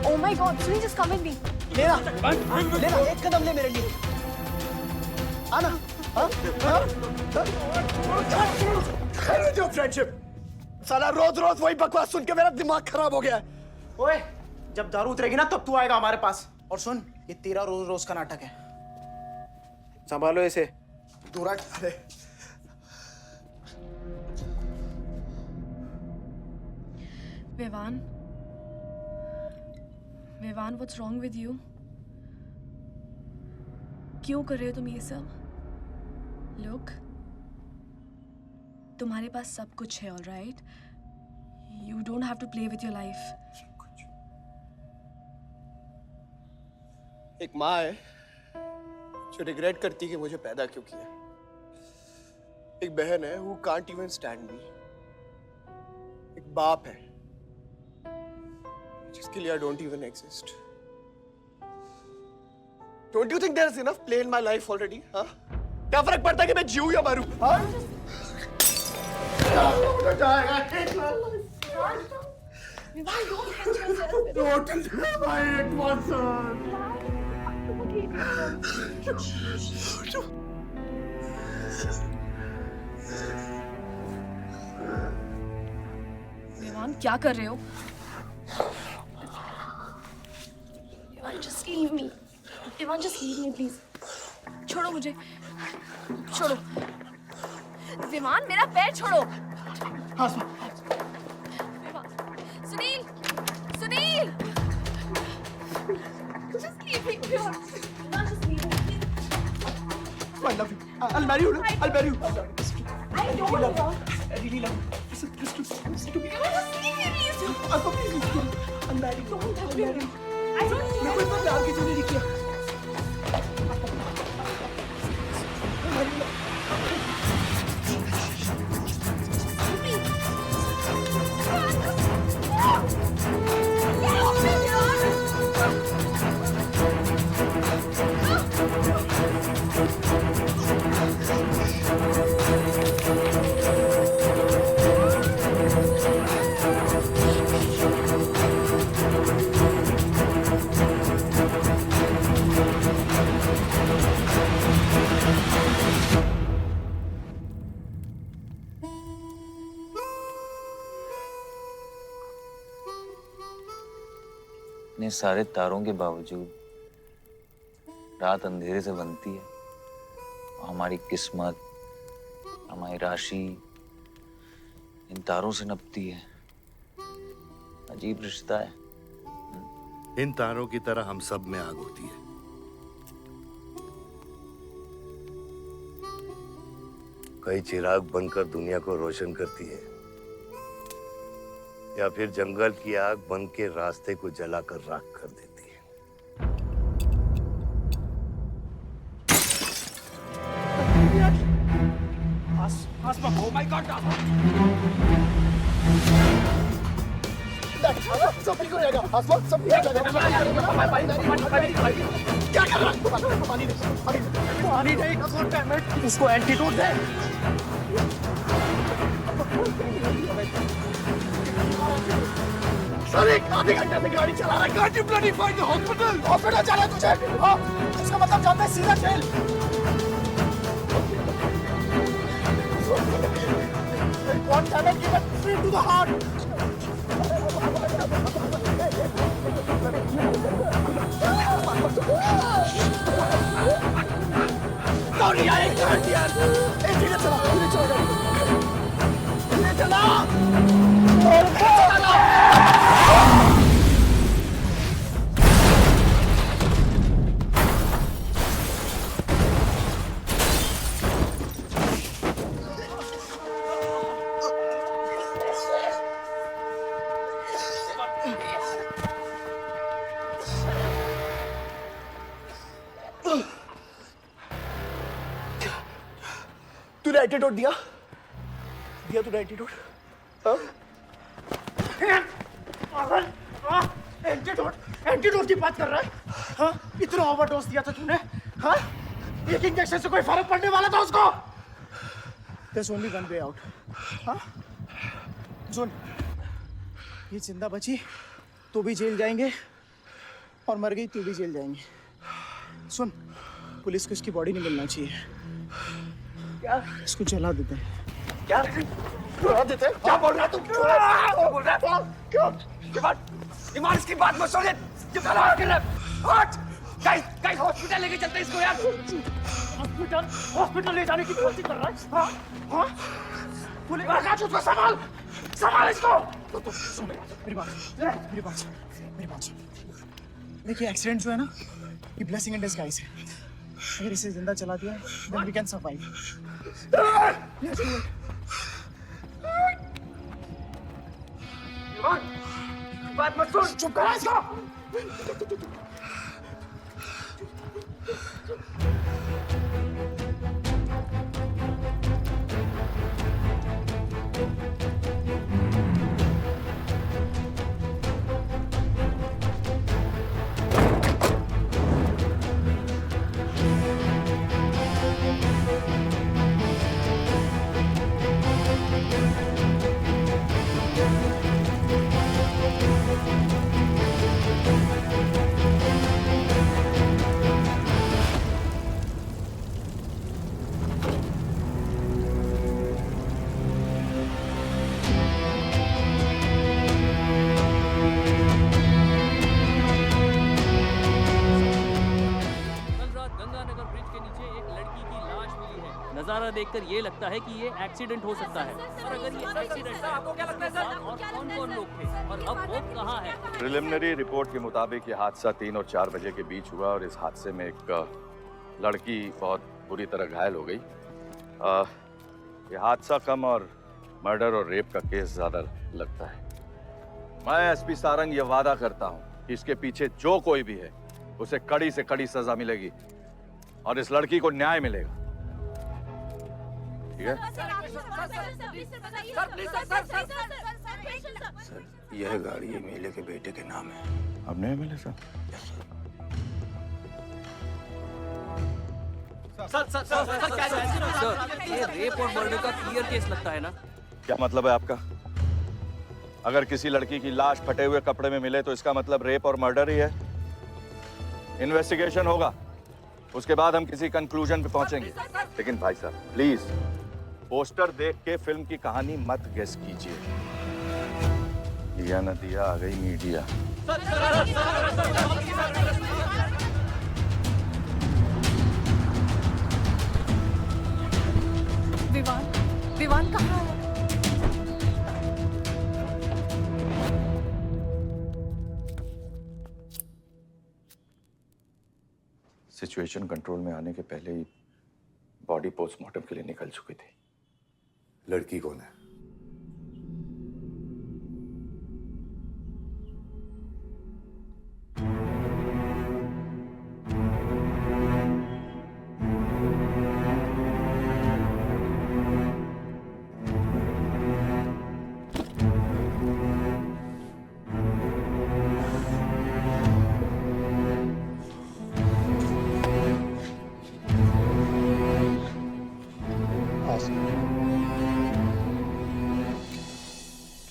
Oh my God, Sunil, just come with me. लेना एक कदम ले मेरे लिए. आना. हाँ? जो फ्रेंडशिप. साला रोज वही बकवास सुन के मेरा दिमाग खराब हो गया है. ओए, जब दारू उतरेगी ना तब तू आएगा हमारे पास. और सुन, ये तेरा रोज का नाटक है. संभालो इसे. दूर हट. अरे Vivaan, what's wrong with you? क्यों कर रहे हो तुम ये सब? Look, तुम्हारे पास सब कुछ है, all right? You don't have to play with your life. एक माँ है जो रिग्रेट करती है कि मुझे पैदा क्यों किया. एक बहन है who can't even stand me. एक बाप है जिसके लिए I don't even exist. Don't you think there is enough play in my life already? हाँ? क्या फर्क पड़ता है कि मैं जीऊँ या मरूँ? हाँ? Don't leave my Watson. Vivaan, क्या कर रहे हो? Just leave me. Vivan, just leave me, please. छोड़ो मुझे. छोड़ो. विमान, मेरा पैर छोड़ो. हाँ. Sunil. Just leave me. Vivan, just leave me. I love you. I'll marry you. I'll marry you. I don't want. I really love you. Listen to me. Just leave me, please. Asma, please listen to me. I'll marry you. Don't I'll marry you. I don't care. मेरे को इतना प्यार किसी ने नहीं किया. इतने सारे तारों के बावजूद रात अंधेरे से बनती है। हमारी किस्मत, हमारी राशि इन तारों से नपती है। अजीब रिश्ता है। इन तारों की तरह हम सब में आग होती है। कई चिराग बनकर दुनिया को रोशन करती है, या फिर जंगल की आग बन के रास्ते को जलाकर राख कर देती है। Asma, oh my God! सब ठीक हो जाएगा. Asma, सब ठीक हो जाएगा. क्या कर रहा है? पानी दे. पानी दे. उसको एंटीडोट दे. सर, एक आधे घंटे से गाड़ी चला रहा है. Can't you bloody find the hospital? Hospital जाना है तुझे? हाँ, इसका मतलब जानता है सीधा jail. One damage given straight to the heart. Sorry, I can't hear. Hey, धीरे चला. धीरे चला. तूने एंटीडोट दिया तूने एंटीडोट? एंटीडोट की बात कर रहा है? हाँ, इतना ओवरडोज दिया था तूने? हाँ, एक इंजेक्शन से कोई फर्क पड़ने वाला था उसको? There's only one way out. हाँ, सुन, ये जिंदा बची तो भी जेल जाएंगे और मर गई तो भी जेल जाएंगे. सुन, पुलिस को इसकी बॉडी नहीं मिलना चाहिए. क्या? इसको जला देते हैं. क्या? जला देते हैं? क्या बोल रहा है तू? क्या बोल रहा है? क्या? ईमान इसकी बात मत सुनिए. ये गला कर रहा है. हट! गाइस हॉस्पिटल लेके चलते हैं इसको यार. हॉस्पिटल ले जाने की कोशिश कर रहा है? हाँ? हाँ? पुलिस राज उसको संभाल इसको. सुन मेरी बात. देखिए एक्सीडेंट जो है ना, ये ब्लेसिंग इन डिस्गाइज है. अगर इसे जिंदा चला दिया then we can survive. बात मत सुन. चुप करा इसको. नजारा देखकर ये लगता है कि ये एक्सीडेंट हो सकता है। और अगर ये एक्सीडेंट है, आपको क्या लगता है सर? और कौन-कौन लोग थे और अब वो कहाँ है? प्रिलिमिनरी रिपोर्ट के मुताबिक ये हादसा 3 और 4 बजे के बीच हुआ और इस हादसे में एक लड़की बहुत बुरी तरह घायल हो गई। ये हादसा कम और मर्डर और रेप का केस ज्यादा लगता है। मैं एसपी सारंग ये वादा करता हूं कि इसके पीछे जो कोई भी है उसे कड़ी से कड़ी सजा मिलेगी और इस लड़की को न्याय मिलेगा। ठीक है? सर, यह गाड़ी एमएलए के बेटे के नाम है। आपने एमएलए सर? सर, ये रेप और मर्डर का क्लियर केस लगता है ना? क्या मतलब है आपका? अगर किसी लड़की की लाश फटे हुए कपड़े में मिले तो इसका मतलब रेप और मर्डर ही है। इन्वेस्टिगेशन होगा, उसके बाद हम किसी कंक्लूजन पे पहुंचेंगे। लेकिन भाई साहब प्लीज पोस्टर देख के फिल्म की कहानी मत गेस कीजिए। दिया न दिया, आ गई मीडिया। विवान कहाँ है? सिचुएशन कंट्रोल में आने के पहले ही बॉडी पोस्टमार्टम के लिए निकल चुकी थी। लड़की कौन है?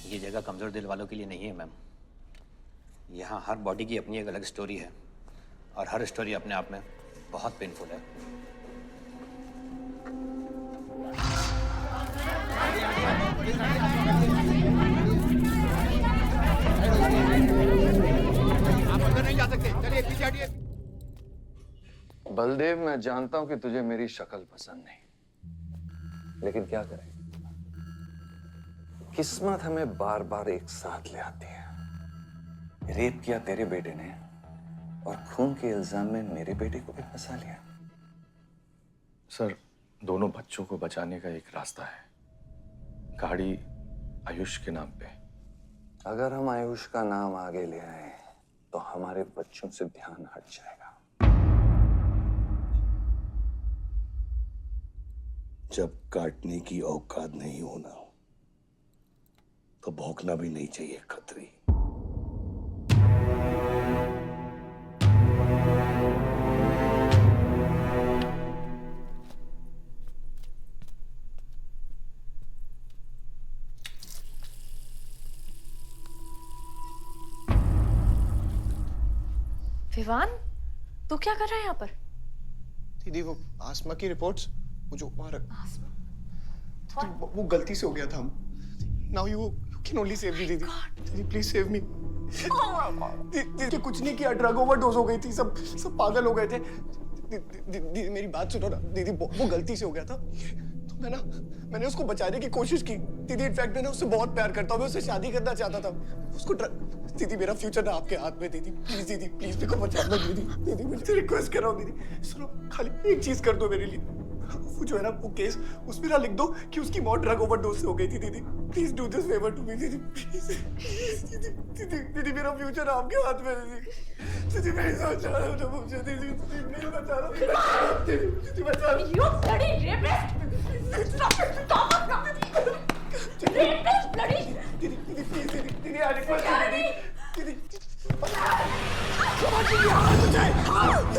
ये जगह कमजोर दिल वालों के लिए नहीं है मैम। यहाँ हर बॉडी की अपनी एक अलग स्टोरी है और हर स्टोरी अपने आप में बहुत पेनफुल है। आप अंदर नहीं जा सकते, चलिए पीछे हटिए। बलदेव, मैं जानता हूं कि तुझे मेरी शक्ल पसंद नहीं, लेकिन क्या करें, किस्मत हमें बार बार एक साथ ले आती है। रेप किया तेरे बेटे ने और खून के इल्जाम में मेरे बेटे को भी फंसा लिया। सर, दोनों बच्चों को बचाने का एक रास्ता है, गाड़ी आयुष के नाम पे। अगर हम आयुष का नाम आगे ले आए तो हमारे बच्चों से ध्यान हट जाएगा। जब काटने की औकात नहीं होना तो भौंकना भी नहीं चाहिए खतरी। विवान, तू क्या कर रहा है यहाँ पर? दीदी वो आसमा की रिपोर्ट्स, वो जो वहां वो गलती से हो गया था। Now you can only save me दीदी। दीदी प्लीज सेव मी। दीदी कुछ नहीं किया, ड्रग ओवरडोज हो गई थी, सब पागल हो गए थे। दीदी मेरी बात सुनो ना दीदी, वो गलती से हो गया था तो मैंने उसको बचाने की कोशिश की दीदी। इनफैक्ट मैंने उससे बहुत प्यार करता हूँ, मैं उससे शादी करना चाहता था। उसको दीदी मेरा फ्यूचर ना आपके हाथ में दीदी, प्लीज मेरे को बचा दो दीदी। दीदी मुझे रिक्वेस्ट कर रहा हूँ दीदी, सुनो खाली एक चीज कर दो मेरे लिए। वो जो है ना वो केस, उसमें ना लिख दो कि उसकी मौत ड्रग ओवरडोज से हो गई थी दीदी। Please do this favour to me दीदी, प्लीज। दीदी मेरा फ्यूचर आपके हाथ में दीदी। दीदी मैं सोच रहा हूँ ना मुझे दीदी नहीं बचा रहा। दीदी बचा रहा। You bloody rapist! Stop it! Stop it! Rapist, bloody! दीदी प्लीज दीदी आई रिक्वेस्ट दीदी।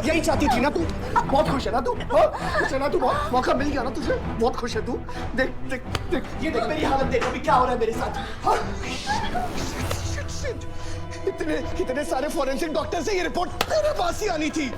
यही चाहती थी ना तू? बहुत खुश है ना तू? खुश है ना तू? बहुत मौका मिल गया ना तुझे? बहुत खुश है तू? देख देख देख, ये देख मेरी हालत, देख अभी क्या हो रहा है मेरे साथ। इतने सारे फॉरेंसिक डॉक्टर से ये रिपोर्ट तेरे पास ही आनी थी।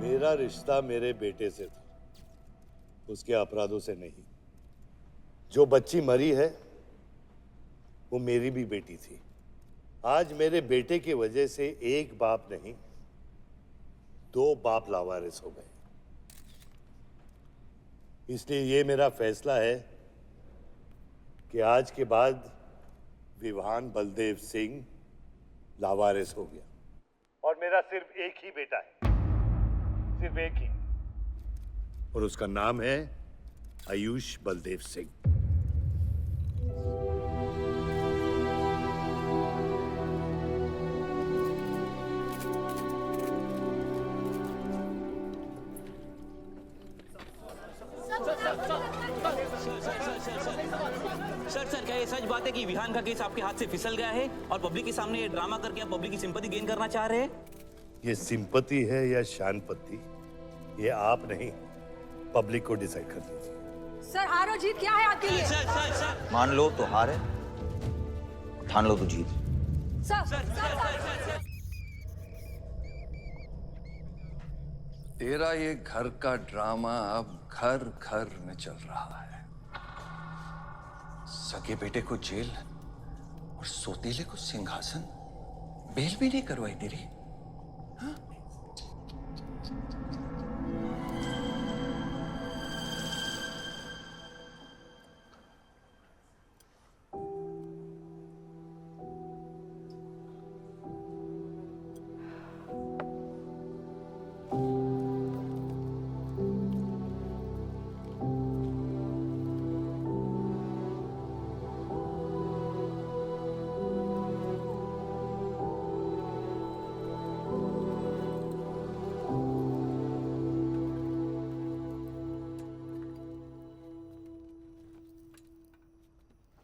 मेरा रिश्ता मेरे बेटे से था, उसके अपराधों से नहीं। जो बच्ची मरी है वो मेरी भी बेटी थी। आज मेरे बेटे की वजह से एक बाप नहीं, दो बाप लावारिस हो गए। इसलिए ये मेरा फैसला है कि आज के बाद विवान बलदेव सिंह लावारिस हो गया और मेरा सिर्फ एक ही बेटा है, सिर्फ एक ही, और उसका नाम है आयुष बलदेव सिंह। सर क्या ये सच बात है कि विहान का केस आपके हाथ से फिसल गया है और पब्लिक के सामने ये ड्रामा करके आप पब्लिक की सिंपैथी गेन करना चाह रहे हैं? ये सिंपैथी है या शानपत्ती, ये आप नहीं, पब्लिक को डिसाइड कर दीजिए। सर हार और जीत क्या है आपके लिए? मान लो तो हार है, ठान लो तो जीत। तेरा ये घर का ड्रामा अब घर घर में चल रहा है। सगे बेटे को जेल और सोतीले को सिंहासन, बेल भी नहीं करवाई तेरी।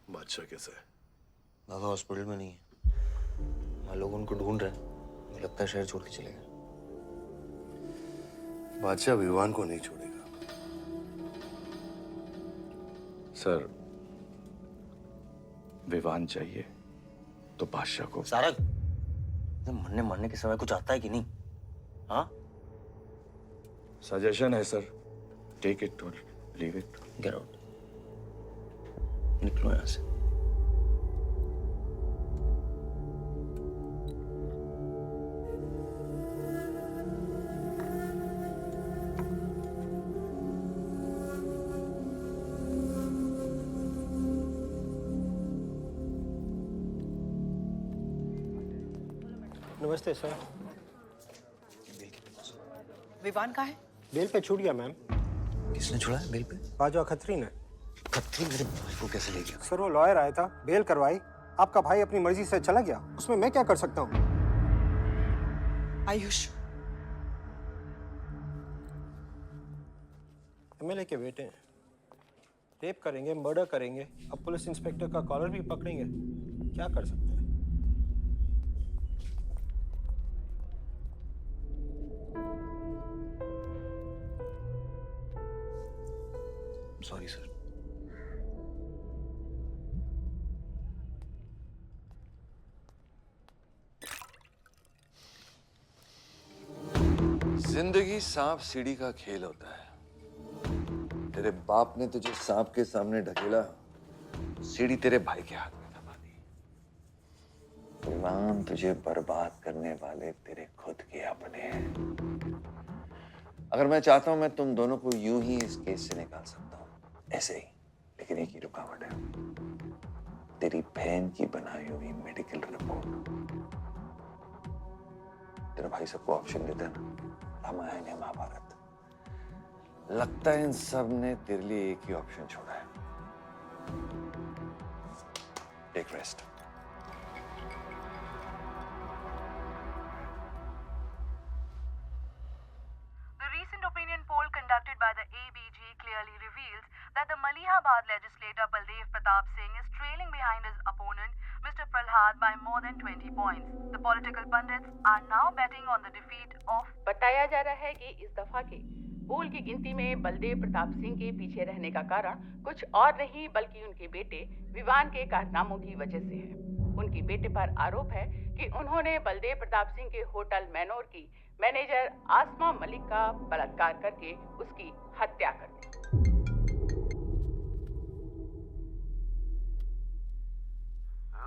बादशाह कैसा है? दादा हॉस्पिटल में नहीं है, वहाँ लोग उनको ढूंढ रहे हैं। मुझे लगता है शहर छोड़ के चले गए। बादशाह विवान को नहीं छोड़ेगा। सर, विवान चाहिए तो बादशाह को। सारंग, मरने मरने के समय कुछ आता है कि नहीं? हाँ? सजेशन है सर, टेक इट और लीव इट। गेट आउट, निकलो यहाँ से। नमस्ते सर। विवान कहाँ है? बेल पे छूट गया मैम। किसने छुड़ा है बेल पे? बाजवा खत्री ने। खत्री मेरे भाई को कैसे ले गया? सर वो लॉयर आया था, बेल करवाई, आपका भाई अपनी मर्जी से चला गया, उसमें मैं क्या कर सकता हूँ? आयुष एमएलए के बेटे हैं, रेप करेंगे, मर्डर करेंगे, अब पुलिस इंस्पेक्टर का कॉलर भी पकड़ेंगे, क्या कर सकते हैं? Sorry sir. जिंदगी सांप सीढ़ी का खेल होता है। तेरे बाप ने तुझे सांप के सामने ढकेला, सीढ़ी तेरे भाई के हाथ में दबा दी। विवान तुझे बर्बाद करने वाले तेरे खुद के अपने हैं। अगर मैं चाहता हूं, मैं तुम दोनों को यूं ही इस केस से निकाल सकता हूं, ऐसे ही। लेकिन एक ही रुकावट है, तेरी बहन की बनाई हुई मेडिकल रिपोर्ट। तेरा भाई सबको ऑप्शन देता है ना, रामायण या महाभारत। लगता है इन सब ने तेरे लिए एक ही ऑप्शन छोड़ा है, take rest. reveals that the Malihabad legislator Baldev Pratap Singh is trailing behind his opponent, Mr. Prahlad, by more than 20 points. The political pundits are now betting on the defeat of. बताया जा रहा है कि इस दफा के पोल की गिनती में बलदेव प्रताप सिंह के पीछे रहने का कारण कुछ और नहीं बल्कि उनके बेटे विवान के कारनामों की वजह से है। उनके बेटे पर आरोप है कि उन्होंने बलदेव प्रताप सिंह के होटल मैनोर की मैनेजर आसमा मलिक का बलात्कार करके उसकी हत्या कर दी।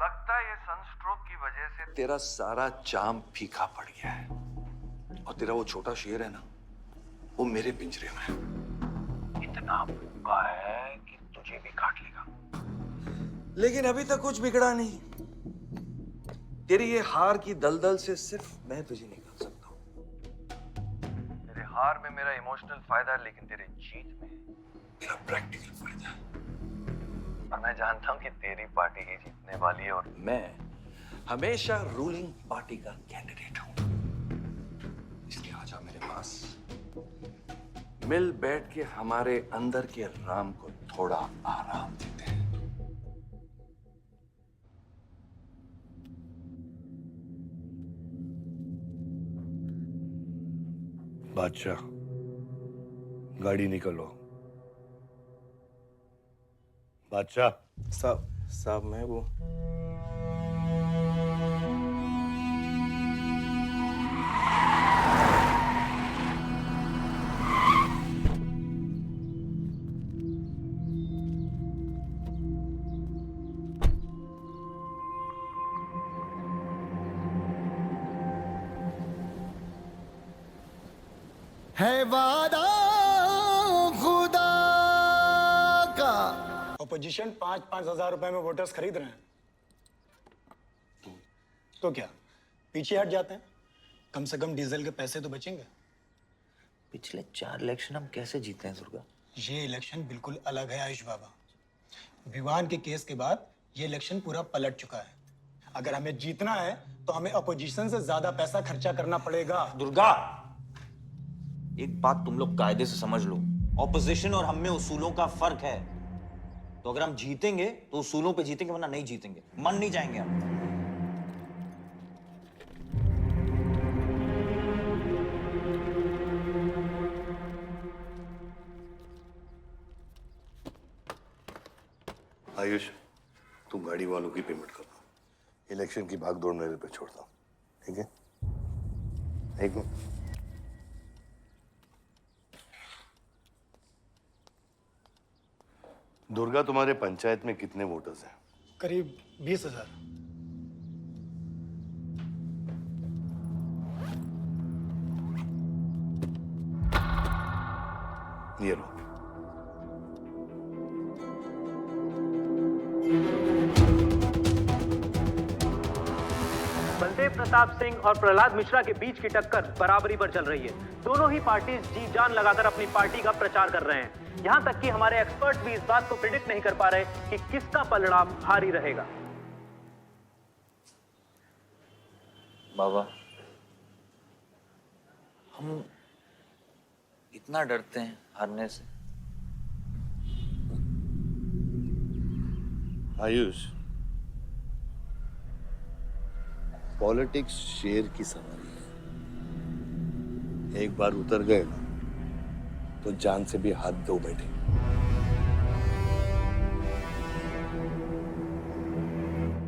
लगता है ये सनस्ट्रोक की वजह से तेरा सारा चाम फीका पड़ गया है और तेरा वो छोटा शेर है ना, वो मेरे पिंजरे में है। इतना भूखा है कि तुझे भी काट लेगा। लेकिन अभी तक कुछ बिगड़ा नहीं। तेरी ये हार की दलदल से सिर्फ मैं तुझे निकाल सकता हूँ। तेरे हार में मेरा इमोशनल फायदा है, लेकिन तेरे जीत में मेरा प्रैक्टिकल फायदा है। और मैं जानता हूँ कि तेरी पार्टी ही जीतने वाली है और मैं हमेशा रूलिंग पार्टी का कैंडिडेट हूँ। इसलिए आजा मेरे पास, मिल बैठ के हमारे अंदर के राम को थोड़ा आराम देते हैं। बादशाह, गाड़ी निकलो। बादशाह साहब मैं वो है वादा खुदा का। ऑपोजिशन 5-5 हजार रुपए में वोटर्स खरीद रहे हैं, तो क्या पीछे हट जाते हैं? कम से कम डीजल के पैसे तो बचेंगे। पिछले 4 इलेक्शन हम कैसे जीते हैं दुर्गा? ये इलेक्शन बिल्कुल अलग है आयुष बाबा। विवान के केस के बाद ये इलेक्शन पूरा पलट चुका है। अगर हमें जीतना है तो हमें अपोजिशन से ज्यादा पैसा खर्चा करना पड़ेगा। दुर्गा, एक बात तुम लोग कायदे से समझ लो, ऑपोजिशन और हम में उसूलों का फर्क है। तो अगर हम जीतेंगे तो उसूलों पे जीतेंगे, वरना नहीं जीतेंगे, मन नहीं जाएंगे हम। आयुष, तुम गाड़ी वालों की पेमेंट कर दो। इलेक्शन की भागदौड़ मेरे पे छोड़ दो, ठीक है? एक मिनट। दुर्गा, तुम्हारे पंचायत में कितने वोटर्स हैं? करीब 20,000। ये लो। बलदेव प्रताप सिंह और प्रहलाद मिश्रा के बीच की टक्कर बराबरी पर चल रही है। दोनों ही पार्टीज जी जान लगाकर अपनी पार्टी का प्रचार कर रहे हैं। यहां तक कि हमारे एक्सपर्ट भी इस बात को प्रिडिक्ट नहीं कर पा रहे कि किसका परिणाम भारी रहेगा। बाबा, हम इतना डरते हैं हारने से। आयुष, पॉलिटिक्स शेर की सवारी है। एक बार उतर गए ना तो जान से भी हाथ धो बैठे।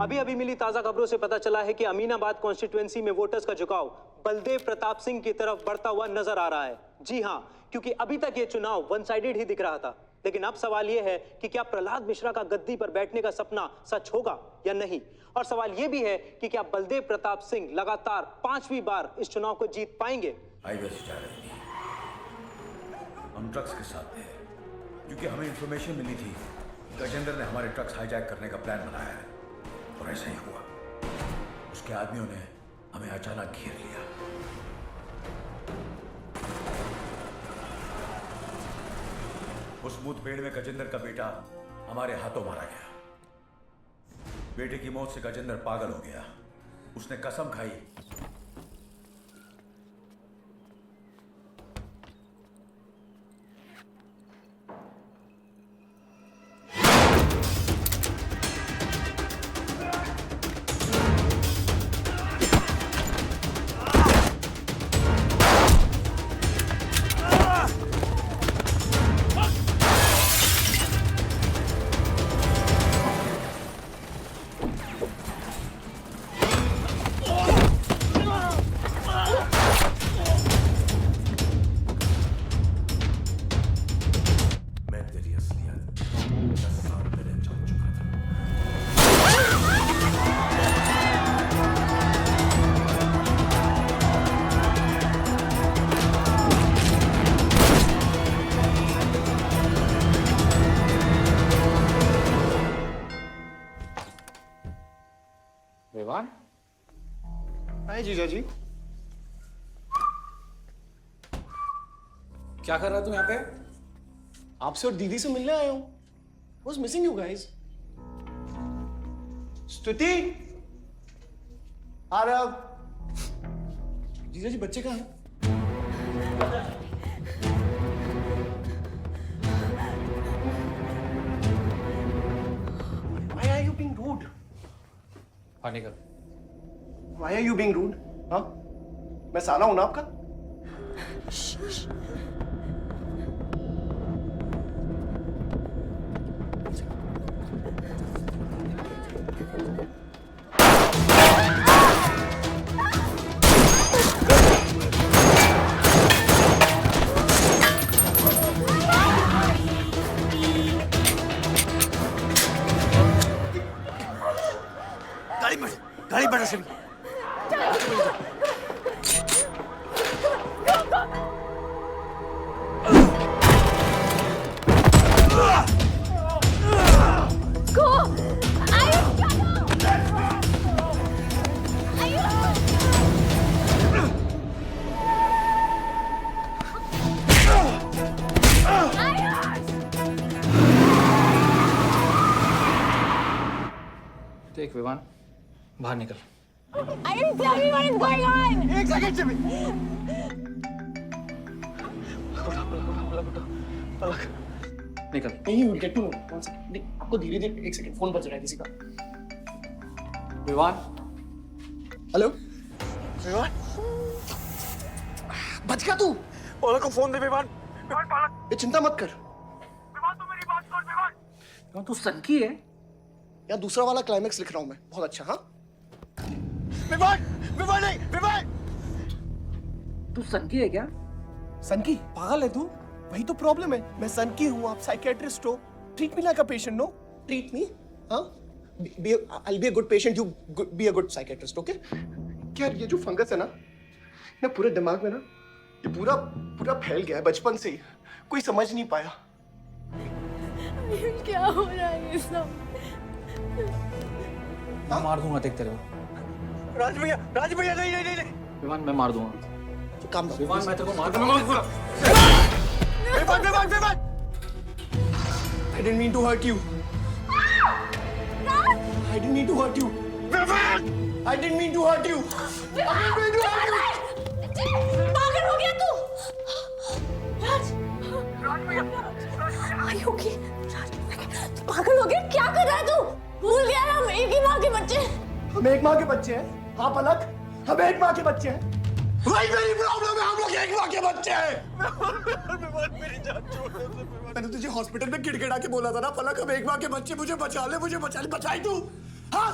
अभी अभी मिली ताजा खबरों से पता चला है कि अमीनाबाद कॉन्स्टिट्यूएंसी में वोटर्स का झुकाव बलदेव प्रताप सिंह की तरफ बढ़ता हुआ नजर आ रहा है। जी हां, क्योंकि अभी तक ये चुनाव वन साइडेड ही दिख रहा था। लेकिन अब सवाल यह है कि क्या प्रहलाद मिश्रा का गद्दी पर बैठने का सपना सच होगा या नहीं। और सवाल यह भी है कि क्या बलदेव प्रताप सिंह लगातार 5वीं बार इस चुनाव को जीत पाएंगे। हम ट्रक्स के साथ थे क्योंकि हमें इंफॉर्मेशन मिली थी गजेंद्र ने हमारे ट्रक्स हाईजैक करने का प्लान बनाया है, और ऐसा ही हुआ। उसके आदमियों ने हमें अचानक घेर लिया। उस मुठभेड़ में गजेंद्र का बेटा हमारे हाथों मारा गया। बेटे की मौत से गजेंद्र पागल हो गया। उसने कसम खाई हाय जीजा जी। क्या कर रहा तू यहाँ पे? आपसे और दीदी से मिलने आया हूँ। Was missing you guys. स्तुति, आरव, जीजा जी बच्चे कहाँ हैं? Why are you being rude? हाँ निकल। Why are you being rude? हाँ? मैं साला हूं ना आपका? गाड़ी बढ़ा से देख विवान, बाहर निकल। I didn't tell me what is going on. एक सेकंड से भी। निकल। नहीं, we'll get to know. One second. नहीं, आपको धीरे-धीरे एक सेकंड फोन बज रहा है किसी का। विवान। हेलो। विवान। बच गया तू। पलक को फोन दे विवान। विवान पलक। ये चिंता मत कर। विवान तू मेरी बात सुन विवान। तू सनकी है? या दूसरा वाला क्लाइमेक्स लिख रहा हूं मैं। बहुत अच्छा, हाँ? विवान, विवान नहीं, विवान। तू सनकी है क्या? सनकी? पागल है तू? वही तो प्रॉब्लम है। मैं सनकी हूँ, आप साइकियाट्रिस्ट हो। Treat me like a patient, no? Treat me, हाँ? I'll be a good patient, you be a good psychiatrist, okay? क्या ये जो फंगस है ना पूरे दिमाग में ना, ये पूरा फैल गया है बचपन से ही। कोई समझ नहीं पाया। क्या हो रहा है ये सब? मैं मार दूंगा देख तेरे को। राज भैया नहीं। विवान मैं मार दूंगा। काम विवान मैं तेरे को मार दूंगा। Vivaan. I didn't mean to hurt you. I didn't mean to hurt you. Vivaan! I didn't mean to hurt you. I didn't mean to hurt you. पागल हो गया तू? राज भैया। Are you okay? तू पागल हो गया? क्या कर रहा है तू? भूल गया हम एक ही माँ के बच्चे। हम एक माँ के बच्चे हैं। हाँ पलक, हम एक माँ के बच्चे हैं। वही मेरी प्रॉब्लम है, हम लोग एक माँ के बच्चे हैं। विवान मेरी जान छोड़ दे। मैंने तुझे हॉस्पिटल में गिड़गिड़ा के बोला था ना पलक, हम एक माँ के बच्चे, मुझे बचा ले, बचाई तू। हाँ?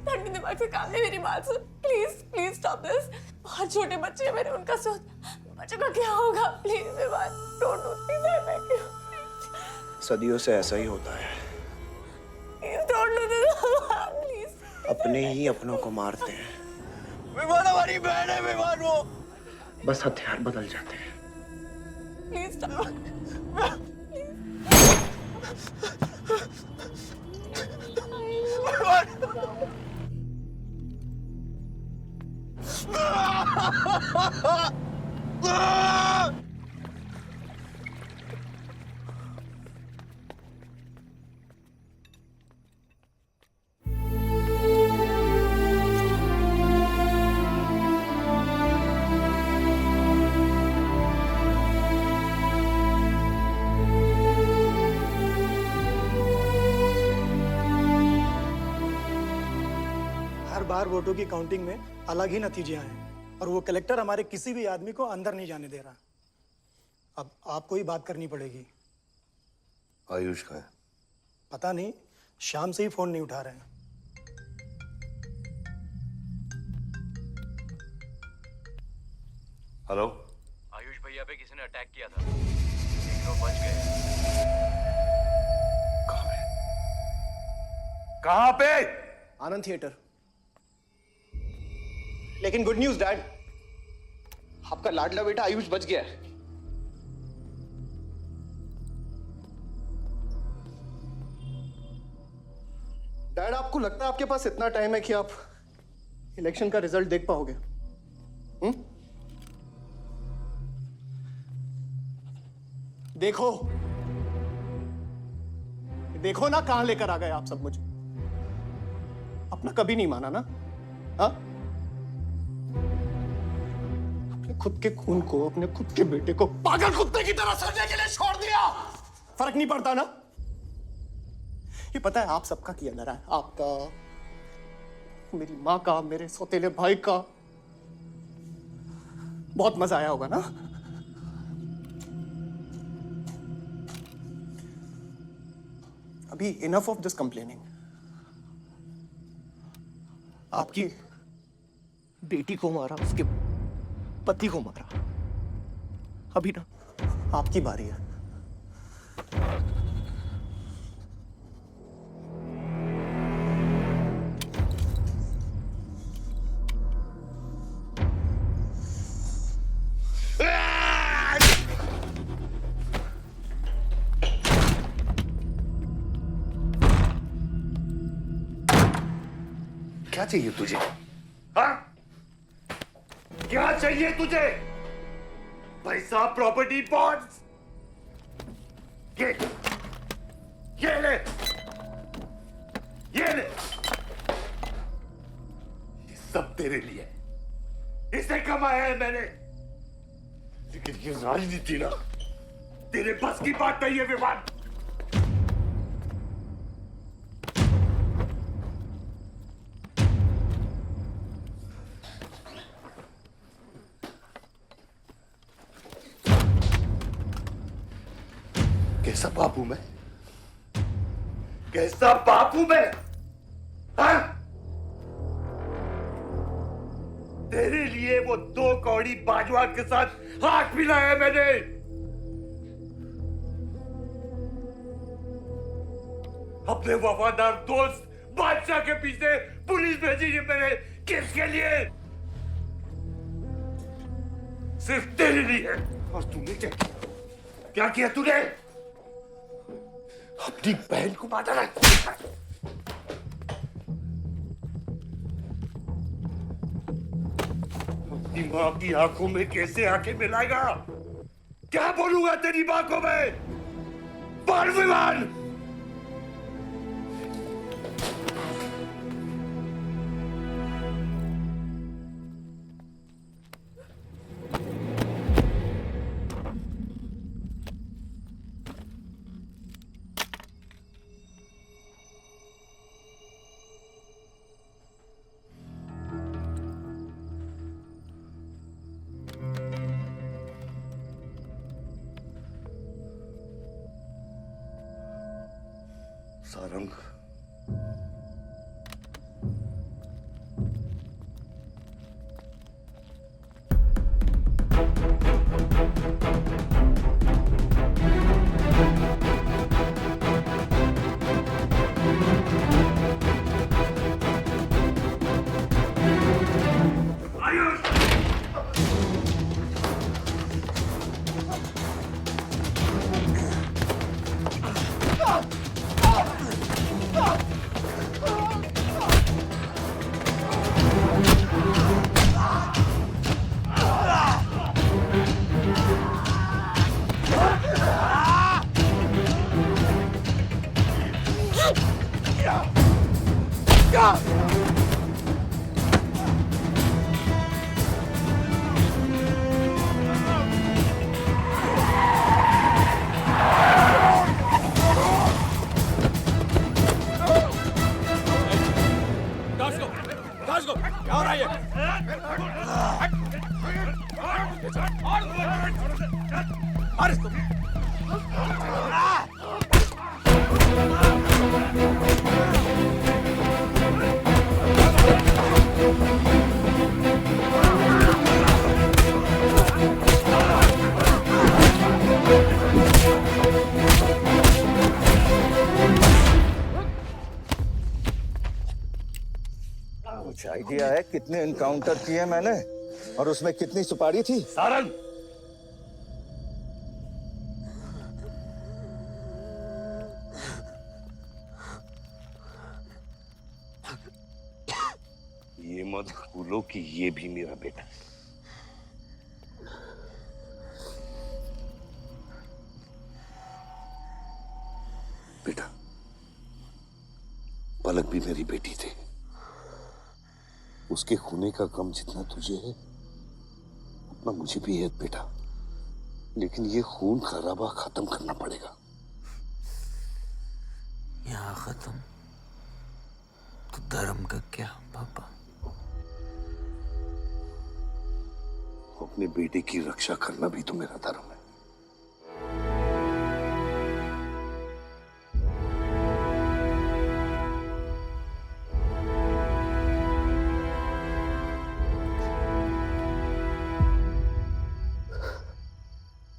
ठंडे दिमाग से काम नहीं, मेरी बात सुन। Please stop this. बहुत छोटे बच्चे हैं मेरे, उनका सोच बच्चों का क्या होगा? Please Vivaan, don't do this. I beg you. सदियों से ऐसा ही होता है। Don't do this please. अपने ही अपनों को मारते हैं। विवान हमारी बहन है विवान वो। बस हथियार बदल जाते हैं। Please stop. हर बार वोटों की काउंटिंग में अलग ही नतीजे आए और वो कलेक्टर हमारे किसी भी आदमी को अंदर नहीं जाने दे रहा। अब आपको ही बात करनी पड़ेगी। आयुष का है? पता नहीं, शाम से ही फोन नहीं उठा रहे हैं। हेलो। आयुष भैया पे किसी ने अटैक किया था, एक लोग बच गए। कहाँ पे? आनंद थिएटर। लेकिन गुड न्यूज डैड, आपका लाडला बेटा आयुष बच गया है। आपको लगता है आपके पास इतना टाइम है कि आप इलेक्शन का रिजल्ट देख पाओगे? देखो देखो ना, कहां लेकर आ गए आप सब मुझे। अपना कभी नहीं माना ना? हाँ, अपने खुद के खून को, अपने खुद के बेटे को पागल कुत्ते की तरह सड़ने के लिए छोड़ दिया। फर्क नहीं पड़ता ना? ये पता है आप सबका किया लड़ा है, आपका, मेरी माँ का, मेरे सौतेले भाई का। बहुत मजा आया होगा ना? अभी इनफ ऑफ दिस कंप्लेनिंग। आपकी बेटी को मारा, उसके पति को मारा, अभी ना आपकी बारी है। क्या चाहिए तुझे? हाँ? क्या चाहिए तुझे? पैसा, प्रॉपर्टी, बॉन्ड्स? ये ले, ये ले। ये सब तेरे लिए, इसे कमाया है मैंने। लेकिन ये राजनीति ना, तेरे बस की बात नहीं है विवान। कैसा बाप हूं मैं? कैसा बाप हूं मैं? हाँ? तेरे लिए वो 2 कौड़ी बाजवा के साथ हाथ मिलाया मैंने। अपने वफादार दोस्त बादशाह के पीछे पुलिस भेजी है मैंने। किसके लिए? सिर्फ तेरे लिए। और तूने क्या किया? क्या किया तूने? अपनी बहन को मारा है। अपनी मां की आंखों में कैसे आंखें मिलाएगा? क्या बोलूंगा तेरी मां को मैं? बोल विमान। सारंग, क्या हो रहा है ये? मार इसको। कुछ आइडिया है कितने एनकाउंटर किए मैंने और उसमें कितनी सुपारी थी? सारंग, भूलो कि ये भी मेरा बेटा है। बेटा, पलक भी मेरी बेटी थी। उसके खोने का गम जितना तुझे है उतना मुझे भी है बेटा, लेकिन ये खून खराबा खत्म करना पड़ेगा। यहाँ खत्म तो धर्म का क्या पापा? अपने बेटे की रक्षा करना भी तो मेरा धर्म है।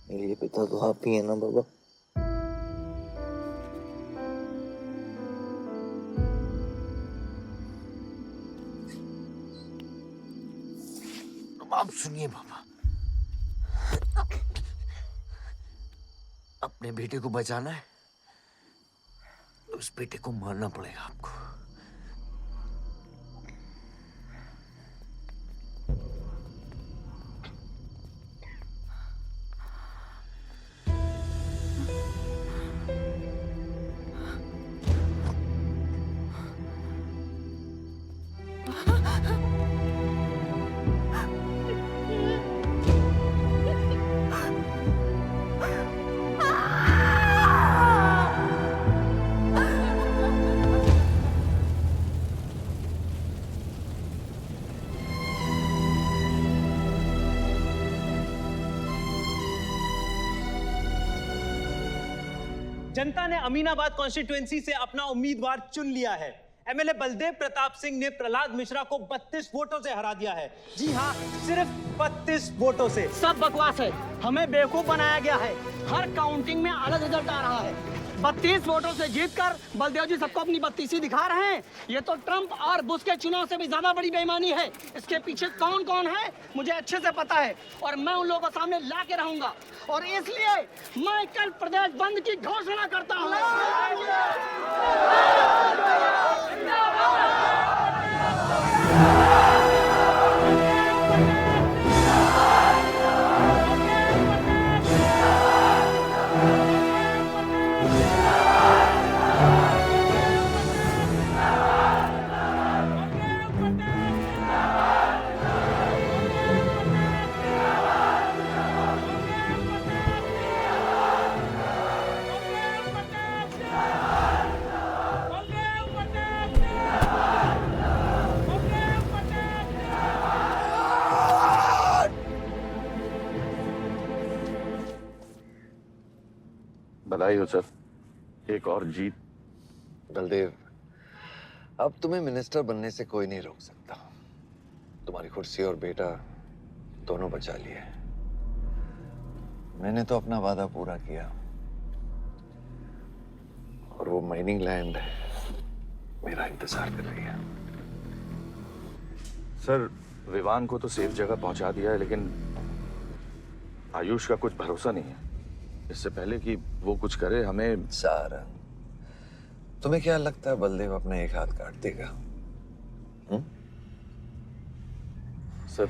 मेरे लिए पिता तो आप ही है ना बाबा। अब सुनिए बाबा, अपने बेटे को बचाना है तो उस बेटे को मारना पड़ेगा आपको। जनता ने अमीनाबाद कॉन्स्टिट्यूएंसी से अपना उम्मीदवार चुन लिया है। एमएलए बलदेव प्रताप सिंह ने प्रहलाद मिश्रा को 32 वोटों से हरा दिया है। जी हाँ, सिर्फ 32 वोटों से। सब बकवास है, हमें बेवकूफ बनाया गया है। हर काउंटिंग में अलग रिजल्ट आ रहा है। 32 वोटों से जीतकर बलदेव जी सबको अपनी बत्तीसी दिखा रहे हैं। ये तो ट्रंप और बुश के चुनाव से भी ज्यादा बड़ी बेईमानी है। इसके पीछे कौन कौन है मुझे अच्छे से पता है और मैं उन लोगों के सामने ला के रहूंगा और इसलिए मैं कल प्रदेश बंद की घोषणा करता हूँ। बधाई हो सर, एक और जीत। बलदेव, अब तुम्हें मिनिस्टर बनने से कोई नहीं रोक सकता। तुम्हारी कुर्सी और बेटा दोनों बचा लिए। मैंने तो अपना वादा पूरा किया और वो माइनिंग लैंड मेरा इंतजार कर रही है। सर, विवान को तो सेफ जगह पहुंचा दिया है, लेकिन आयुष का कुछ भरोसा नहीं है। इससे पहले कि वो कुछ करे हमें। सारंग, तुम्हें क्या लगता है बलदेव अपना एक हाथ काट देगा? सर,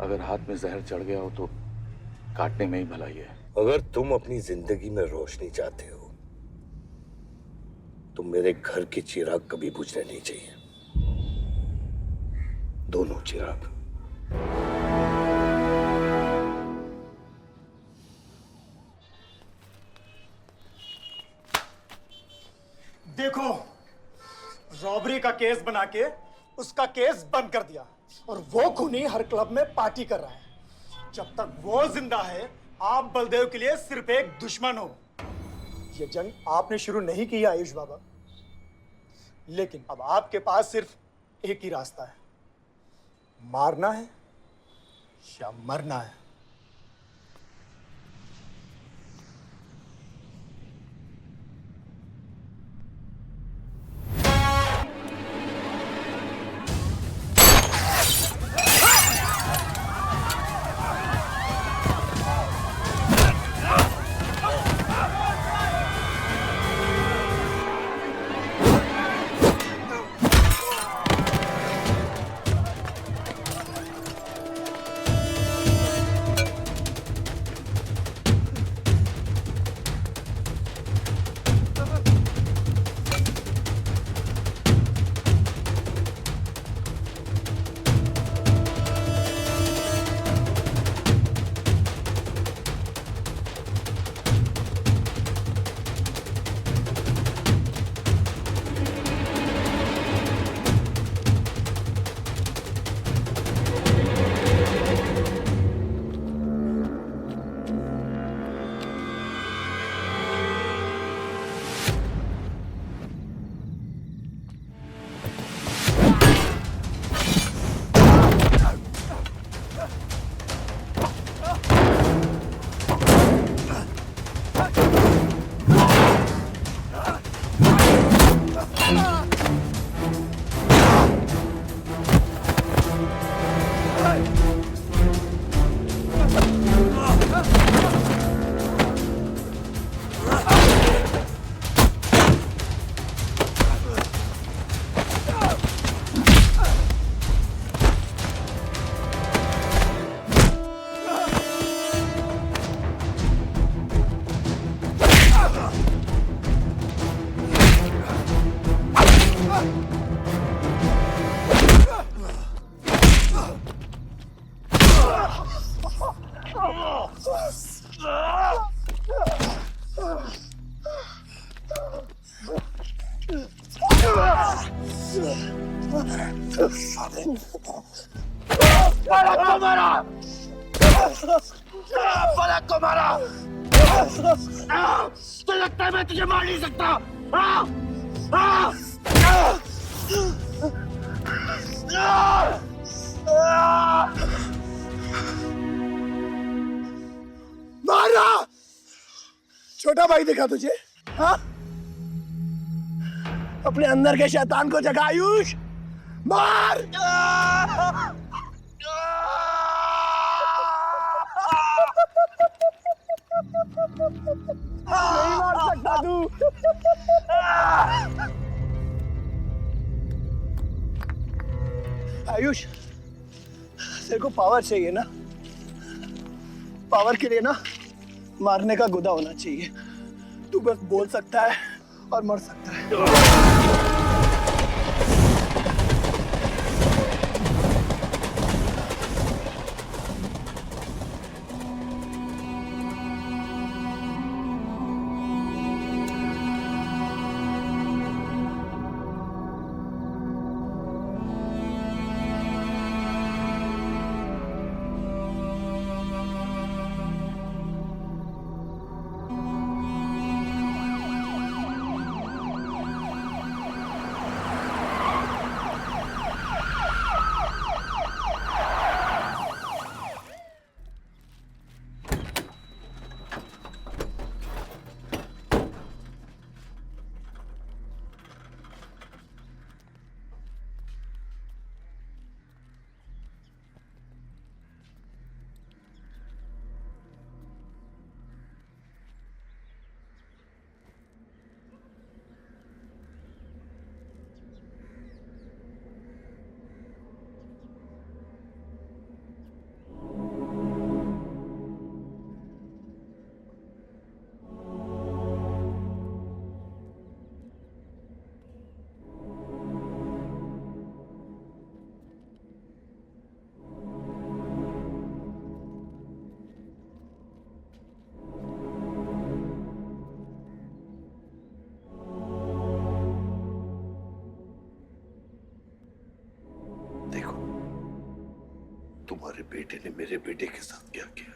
अगर हाथ में जहर चढ़ गया हो तो काटने में ही भलाई है। अगर तुम अपनी जिंदगी में रोशनी चाहते हो तो मेरे घर के चिराग कभी बुझने नहीं चाहिए। दोनों चिराग। देखो, रॉबरी का केस बना के उसका केस बंद कर दिया और वो खूनी हर क्लब में पार्टी कर रहा है। जब तक वो जिंदा है, आप बलदेव के लिए सिर्फ एक दुश्मन हो। ये जंग आपने शुरू नहीं की आयुष बाबा, लेकिन अब आपके पास सिर्फ एक ही रास्ता है, मारना है या मरना है। पलक को मारा, पलक को मारा। तो लगता है मैं तुझे मार नहीं सकता। मारा। छोटा भाई दिखा तुझे? हाँ, अपने अंदर के शैतान को जगा आयुष, मार। नहीं मार सकता तू। आयुष, तेरे को पावर चाहिए ना? पावर के लिए ना मारने का गुदा होना चाहिए। तू बस बोल सकता है और मर सकता है। तुम्हारे बेटे ने मेरे बेटे के साथ क्या किया?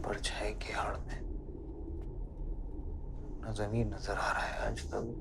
परछाई की आड़ में न जमीन नजर आ रहा है आज तक।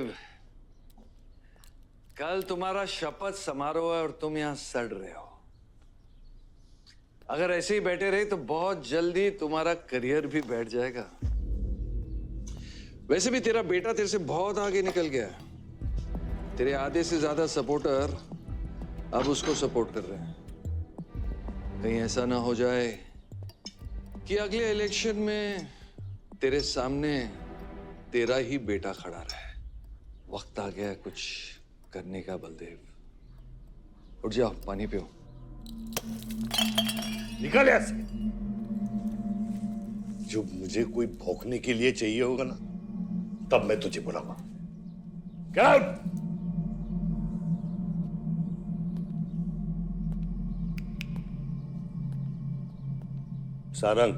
बलदेव, कल तुम्हारा शपथ समारोह है और तुम यहां सड़ रहे हो। अगर ऐसे ही बैठे रहे तो बहुत जल्दी तुम्हारा करियर भी बैठ जाएगा। वैसे भी तेरा बेटा तेरे से बहुत आगे निकल गया है। तेरे आधे से ज्यादा सपोर्टर अब उसको सपोर्ट कर रहे हैं। कहीं ऐसा ना हो जाए कि अगले इलेक्शन में तेरे सामने तेरा ही बेटा खड़ा रहे। वक्त आ गया है कुछ करने का बलदेव। उठ जाओ, पानी पियो। निकल यहाँ से। जब मुझे कोई भौंकने के लिए चाहिए होगा ना, तब मैं तुझे बुलाऊंगा। Get out! सारंग,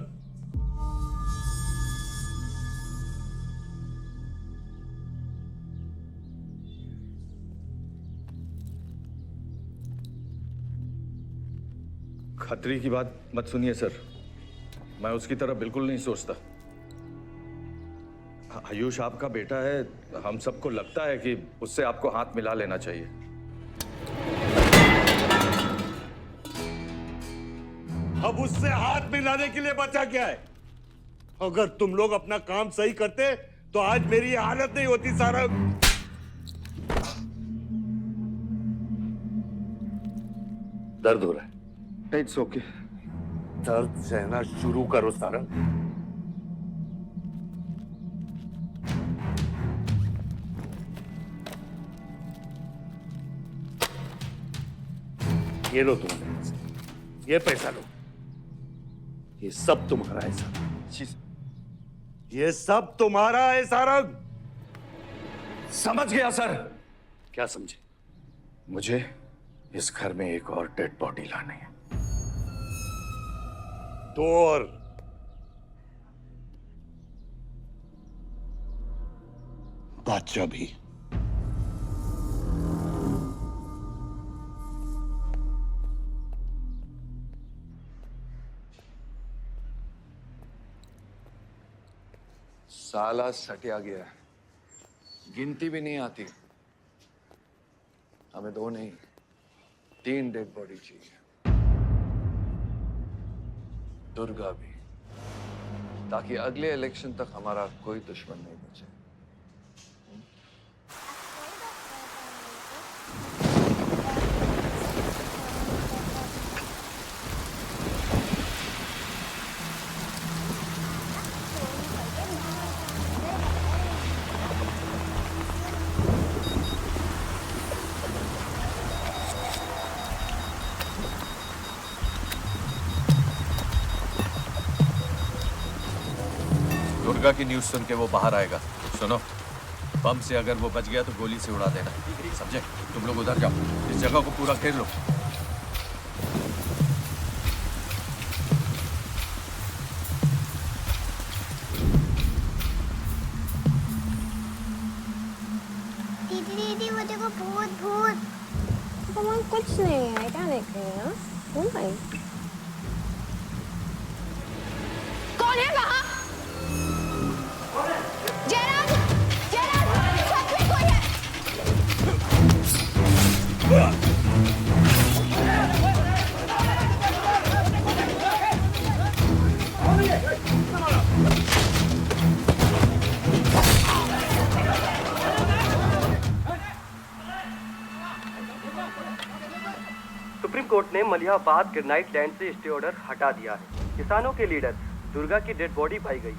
खतरी की बात मत सुनिए सर, मैं उसकी तरह बिल्कुल नहीं सोचता। आयुष आपका बेटा है, हम सबको लगता है कि उससे आपको हाथ मिला लेना चाहिए। अब उससे हाथ मिलाने के लिए बचा क्या है? अगर तुम लोग अपना काम सही करते तो आज मेरी ये हालत नहीं होती। सारंग, दर्द हो रहा है? It's okay. दर्द सहना शुरू करो सारंग। ये लो तुम्हारे पैसे, ये पैसा लो। ये सब तुम्हारा है सारंग, ये सब तुम्हारा है सारंग। समझ गया सर। क्या समझे? मुझे इस घर में एक और डेड बॉडी लानी है। तो और बादशाह भी। साला सटिया गया है, गिनती भी नहीं आती। हमें 2 नहीं 3 डेड बॉडी चाहिए। दुर्गा भी, ताकि अगले इलेक्शन तक हमारा कोई दुश्मन नहीं बचे। दुर्गा की न्यूज़ सुन के वो बाहर आएगा। सुनो, बम से अगर वो बच गया तो गोली से उड़ा देना, समझे? तुम लोग उधर जाओ, इस जगह को पूरा घेर लो। दीदी वो देखो, भूत भूत। मम्मा कुछ नहीं है, क्या देख रही है? कौन है वहाँ? जयराज, जयराज, छत में कोई है। सुप्रीम कोर्ट ने मलिहाबाद ग्रेनाइट लैंड से स्टे ऑर्डर हटा दिया है। किसानों के लीडर दुर्गा की डेड बॉडी पाई गई।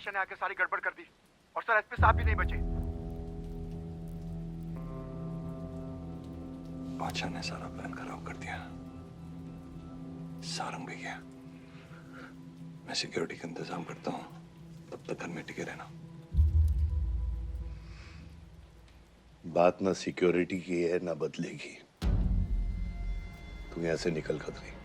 बादशाह ने आके सारी गड़बड़ कर दी और सर एसपी साहब भी नहीं बचे। बादशाह ने सारा प्लान खराब कर दिया। सारंग भी गया। मैं सिक्योरिटी का इंतजाम करता हूँ, तब तक घर में टिके रहना। बात ना सिक्योरिटी की है ना बदले की। तू यहां से निकल खतरी।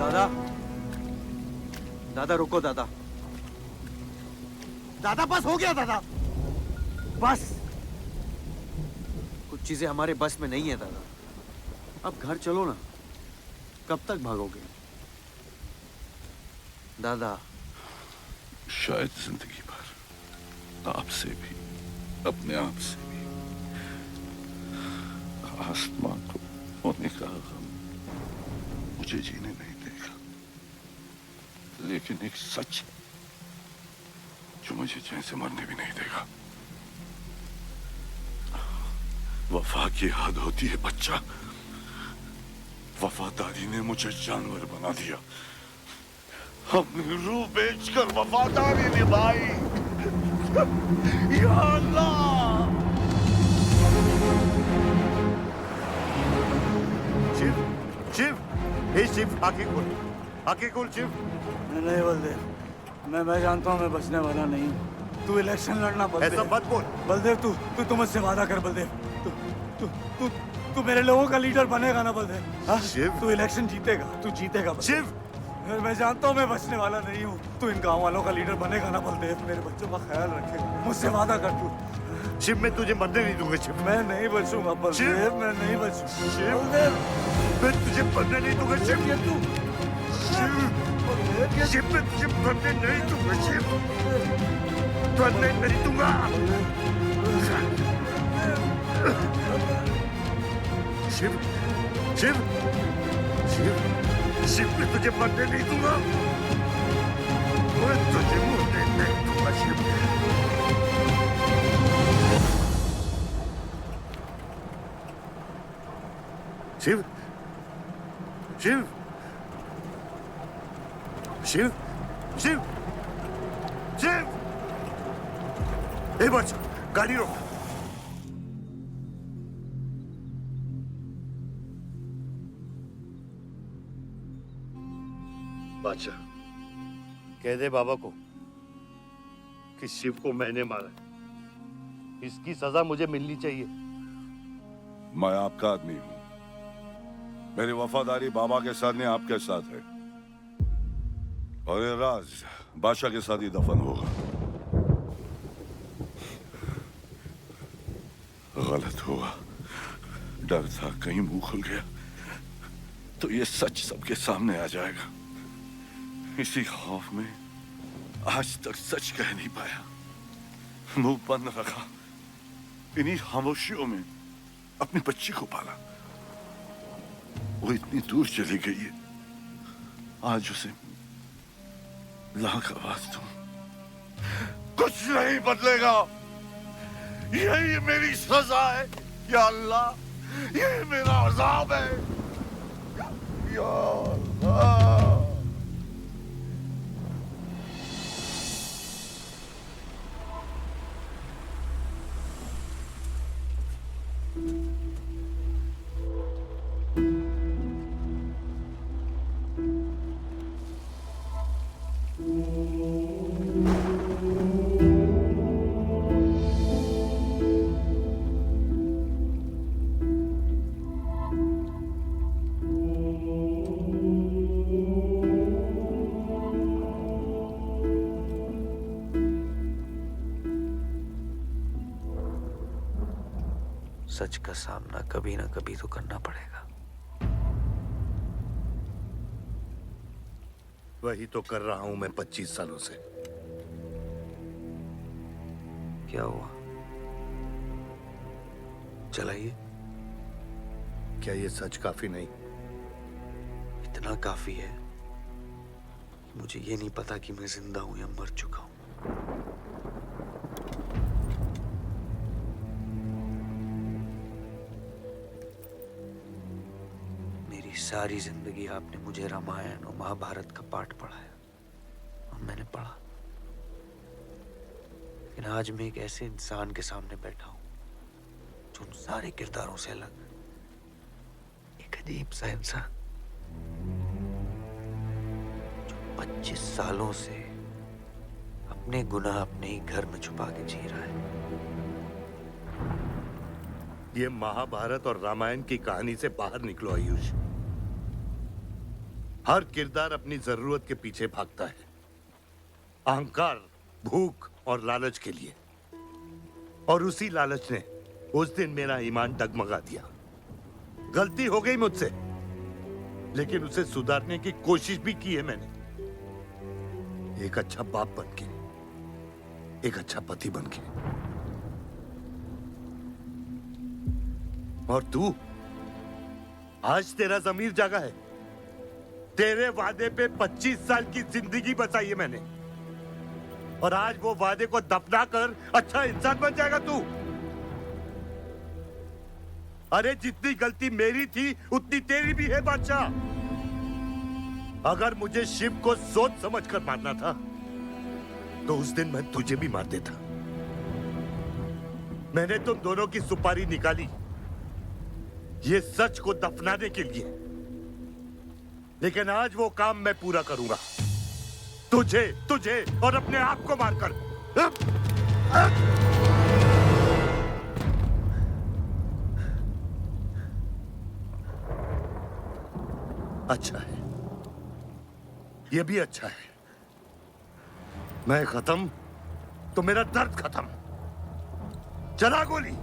दादा, दादा रुको दादा। दादा बस हो गया दादा, बस। कुछ चीजें हमारे बस में नहीं है दादा। अब घर चलो ना, कब तक भागोगे दादा? शायद जिंदगी भर आपसे भी, अपने आप से भी। आसमां को होने का गम मुझे जीने नहीं देगा, लेकिन एक सच है जो मुझे चैन से मरने भी नहीं देगा। वफा की हद होती है बच्चा। वफादारी ने मुझे जानवर बना दिया। अपनी रूह बेचकर वफादारी निभाई। या अल्लाह! शिव, शिव, हे शिव, आंखें खोल, आंखें खोल शिव। नहीं बलदेव, मैं जानता हूँ मैं बचने वाला नहीं हूँ। तू इलेक्शन लड़ना बलदेव। ऐसा मत बोल बलदेव, तू मुझसे वादा कर बलदेव। तू मेरे लोगों का लीडर बनेगा ना बलदेव? हाँ? शिव, तू इलेक्शन जीतेगा, तू जीतेगा शिव। मैं जानता हूँ मैं बचने वाला नहीं हूँ। तू इन गाँव वालों का लीडर बनेगा ना बलदेव? मेरे बच्चों का ख्याल रखेगा, मुझसे वादा कर तू। शिव, मैं तुझे मरने नहीं दूंगा शिव। मैं नहीं बचूंगा बलदेव, मैं नहीं बचूंगा शिव, मैं तुझे मरने नहीं दूंगा शिव। शिव, शिव, मैं तुझे मरने नहीं दूंगा शिव, मरने नहीं दूंगा। शिव, शिव, शिव, शिव, मैं तुझे मरने नहीं दूंगा। मैं तुझे मरने नहीं दूंगा शिव। शिव, शिव, शिव, शिव, शिव। ए बच्चा, गाड़ी रोक। बादशाह, कह दे बाबा को कि शिव को मैंने मारा है। इसकी सजा मुझे मिलनी चाहिए। मैं आपका आदमी हूं। मेरी वफादारी बाबा के साथ नहीं, आपके साथ है। और ये राज बादशाह के साथ ही दफन होगा। गलत हुआ, डर था कहीं मुंह खुल गया तो ये सच सबके सामने आ जाएगा। इसी खौफ में आज तक सच कह नहीं पाया, मुंह बंद रखा। इन्हीं खामोशियों में अपनी बच्ची को पाला। वो इतनी दूर चली गई है, आज उसे लाख आवाज दूं, कुछ नहीं बदलेगा। यही मेरी सजा है या अल्लाह, यही मेरा अज़ाब है या अल्लाह। सच का सामना कभी ना कभी तो करना पड़ेगा। वही तो कर रहा हूं मैं 25 सालों से। क्या हुआ? चलाइए। क्या ये सच काफी नहीं? इतना काफी है मुझे ये नहीं पता कि मैं जिंदा हूं या मर चुका हूं। मेरी सारी जिंदगी आपने मुझे रामायण और महाभारत का पाठ पढ़ाया और मैंने पढ़ा, लेकिन आज मैं एक ऐसे इंसान के सामने बैठा हूं जो उन सारे किरदारों से अलग, एक अजीब सा इंसान जो 25 सालों से अपने गुनाह अपने ही घर में छुपा के जी रहा है। ये महाभारत और रामायण की कहानी से बाहर निकलो आयुष। हर किरदार अपनी जरूरत के पीछे भागता है, अहंकार, भूख और लालच के लिए, और उसी लालच ने उस दिन मेरा ईमान डगमगा दिया। गलती हो गई मुझसे, लेकिन उसे सुधारने की कोशिश भी की है मैंने, एक अच्छा बाप बनके, एक अच्छा पति बनके। और तू, आज तेरा ज़मीर जागा है। तेरे वादे पे 25 साल की जिंदगी बचाई है मैंने, और आज वो वादे को दफना कर अच्छा इंसान बन जाएगा तू। अरे जितनी गलती मेरी थी उतनी तेरी भी है बादशाह। अगर मुझे शिव को सोच समझ कर मारना था तो उस दिन मैं तुझे भी मार देता। मैंने तुम दोनों की सुपारी निकाली ये सच को दफनाने के लिए, लेकिन आज वो काम मैं पूरा करूंगा, तुझे तुझे और अपने आप को मारकर। अच्छा है, ये भी अच्छा है। मैं खत्म तो मेरा दर्द खत्म। चला गोली,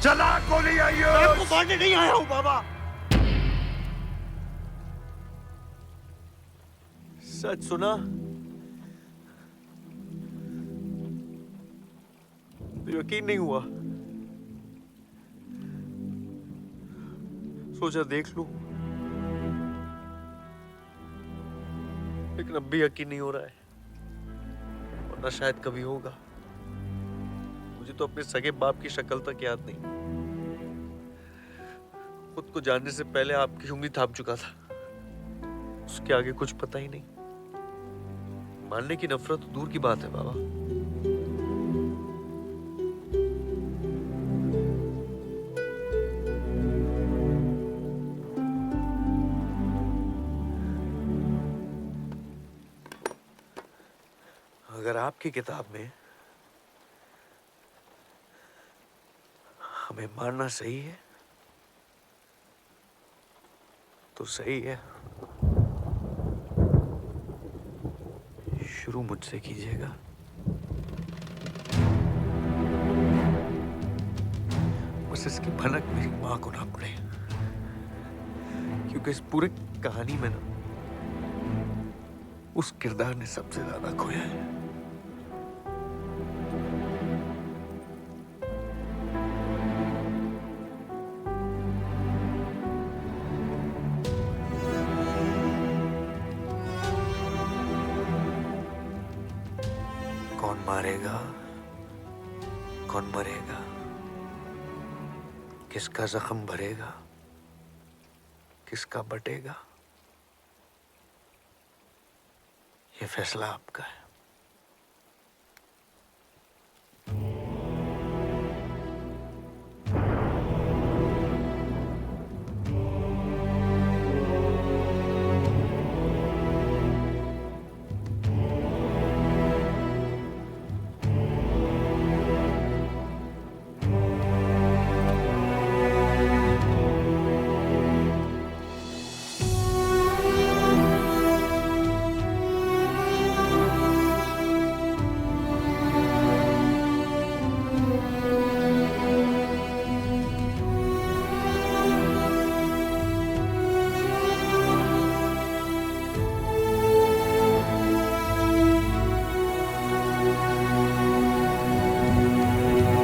चला गोली। आइए, मैं आपको मारने नहीं आया हूं बाबा। सच सुना, यकीन नहीं हुआ। सोचा देख लूं, लेकिन अब भी यकीन नहीं हो रहा है, वरना शायद कभी होगा। मुझे तो अपने सगे बाप की शक्ल तक याद नहीं। खुद को जानने से पहले आपकी उंगली थाम चुका था, उसके आगे कुछ पता ही नहीं। मानने की नफरत तो दूर की बात है बाबा। अगर आपकी किताब में हमें मारना सही है तो सही है। शुरू मुझसे कीजिएगा। बस इसकी भनक मेरी मां को ना पड़े, क्योंकि इस पूरी कहानी में ना उस किरदार ने सबसे ज्यादा खोया है। कौन मारेगा, कौन मरेगा, किसका जख्म भरेगा, किसका बटेगा, ये फैसला आपका है।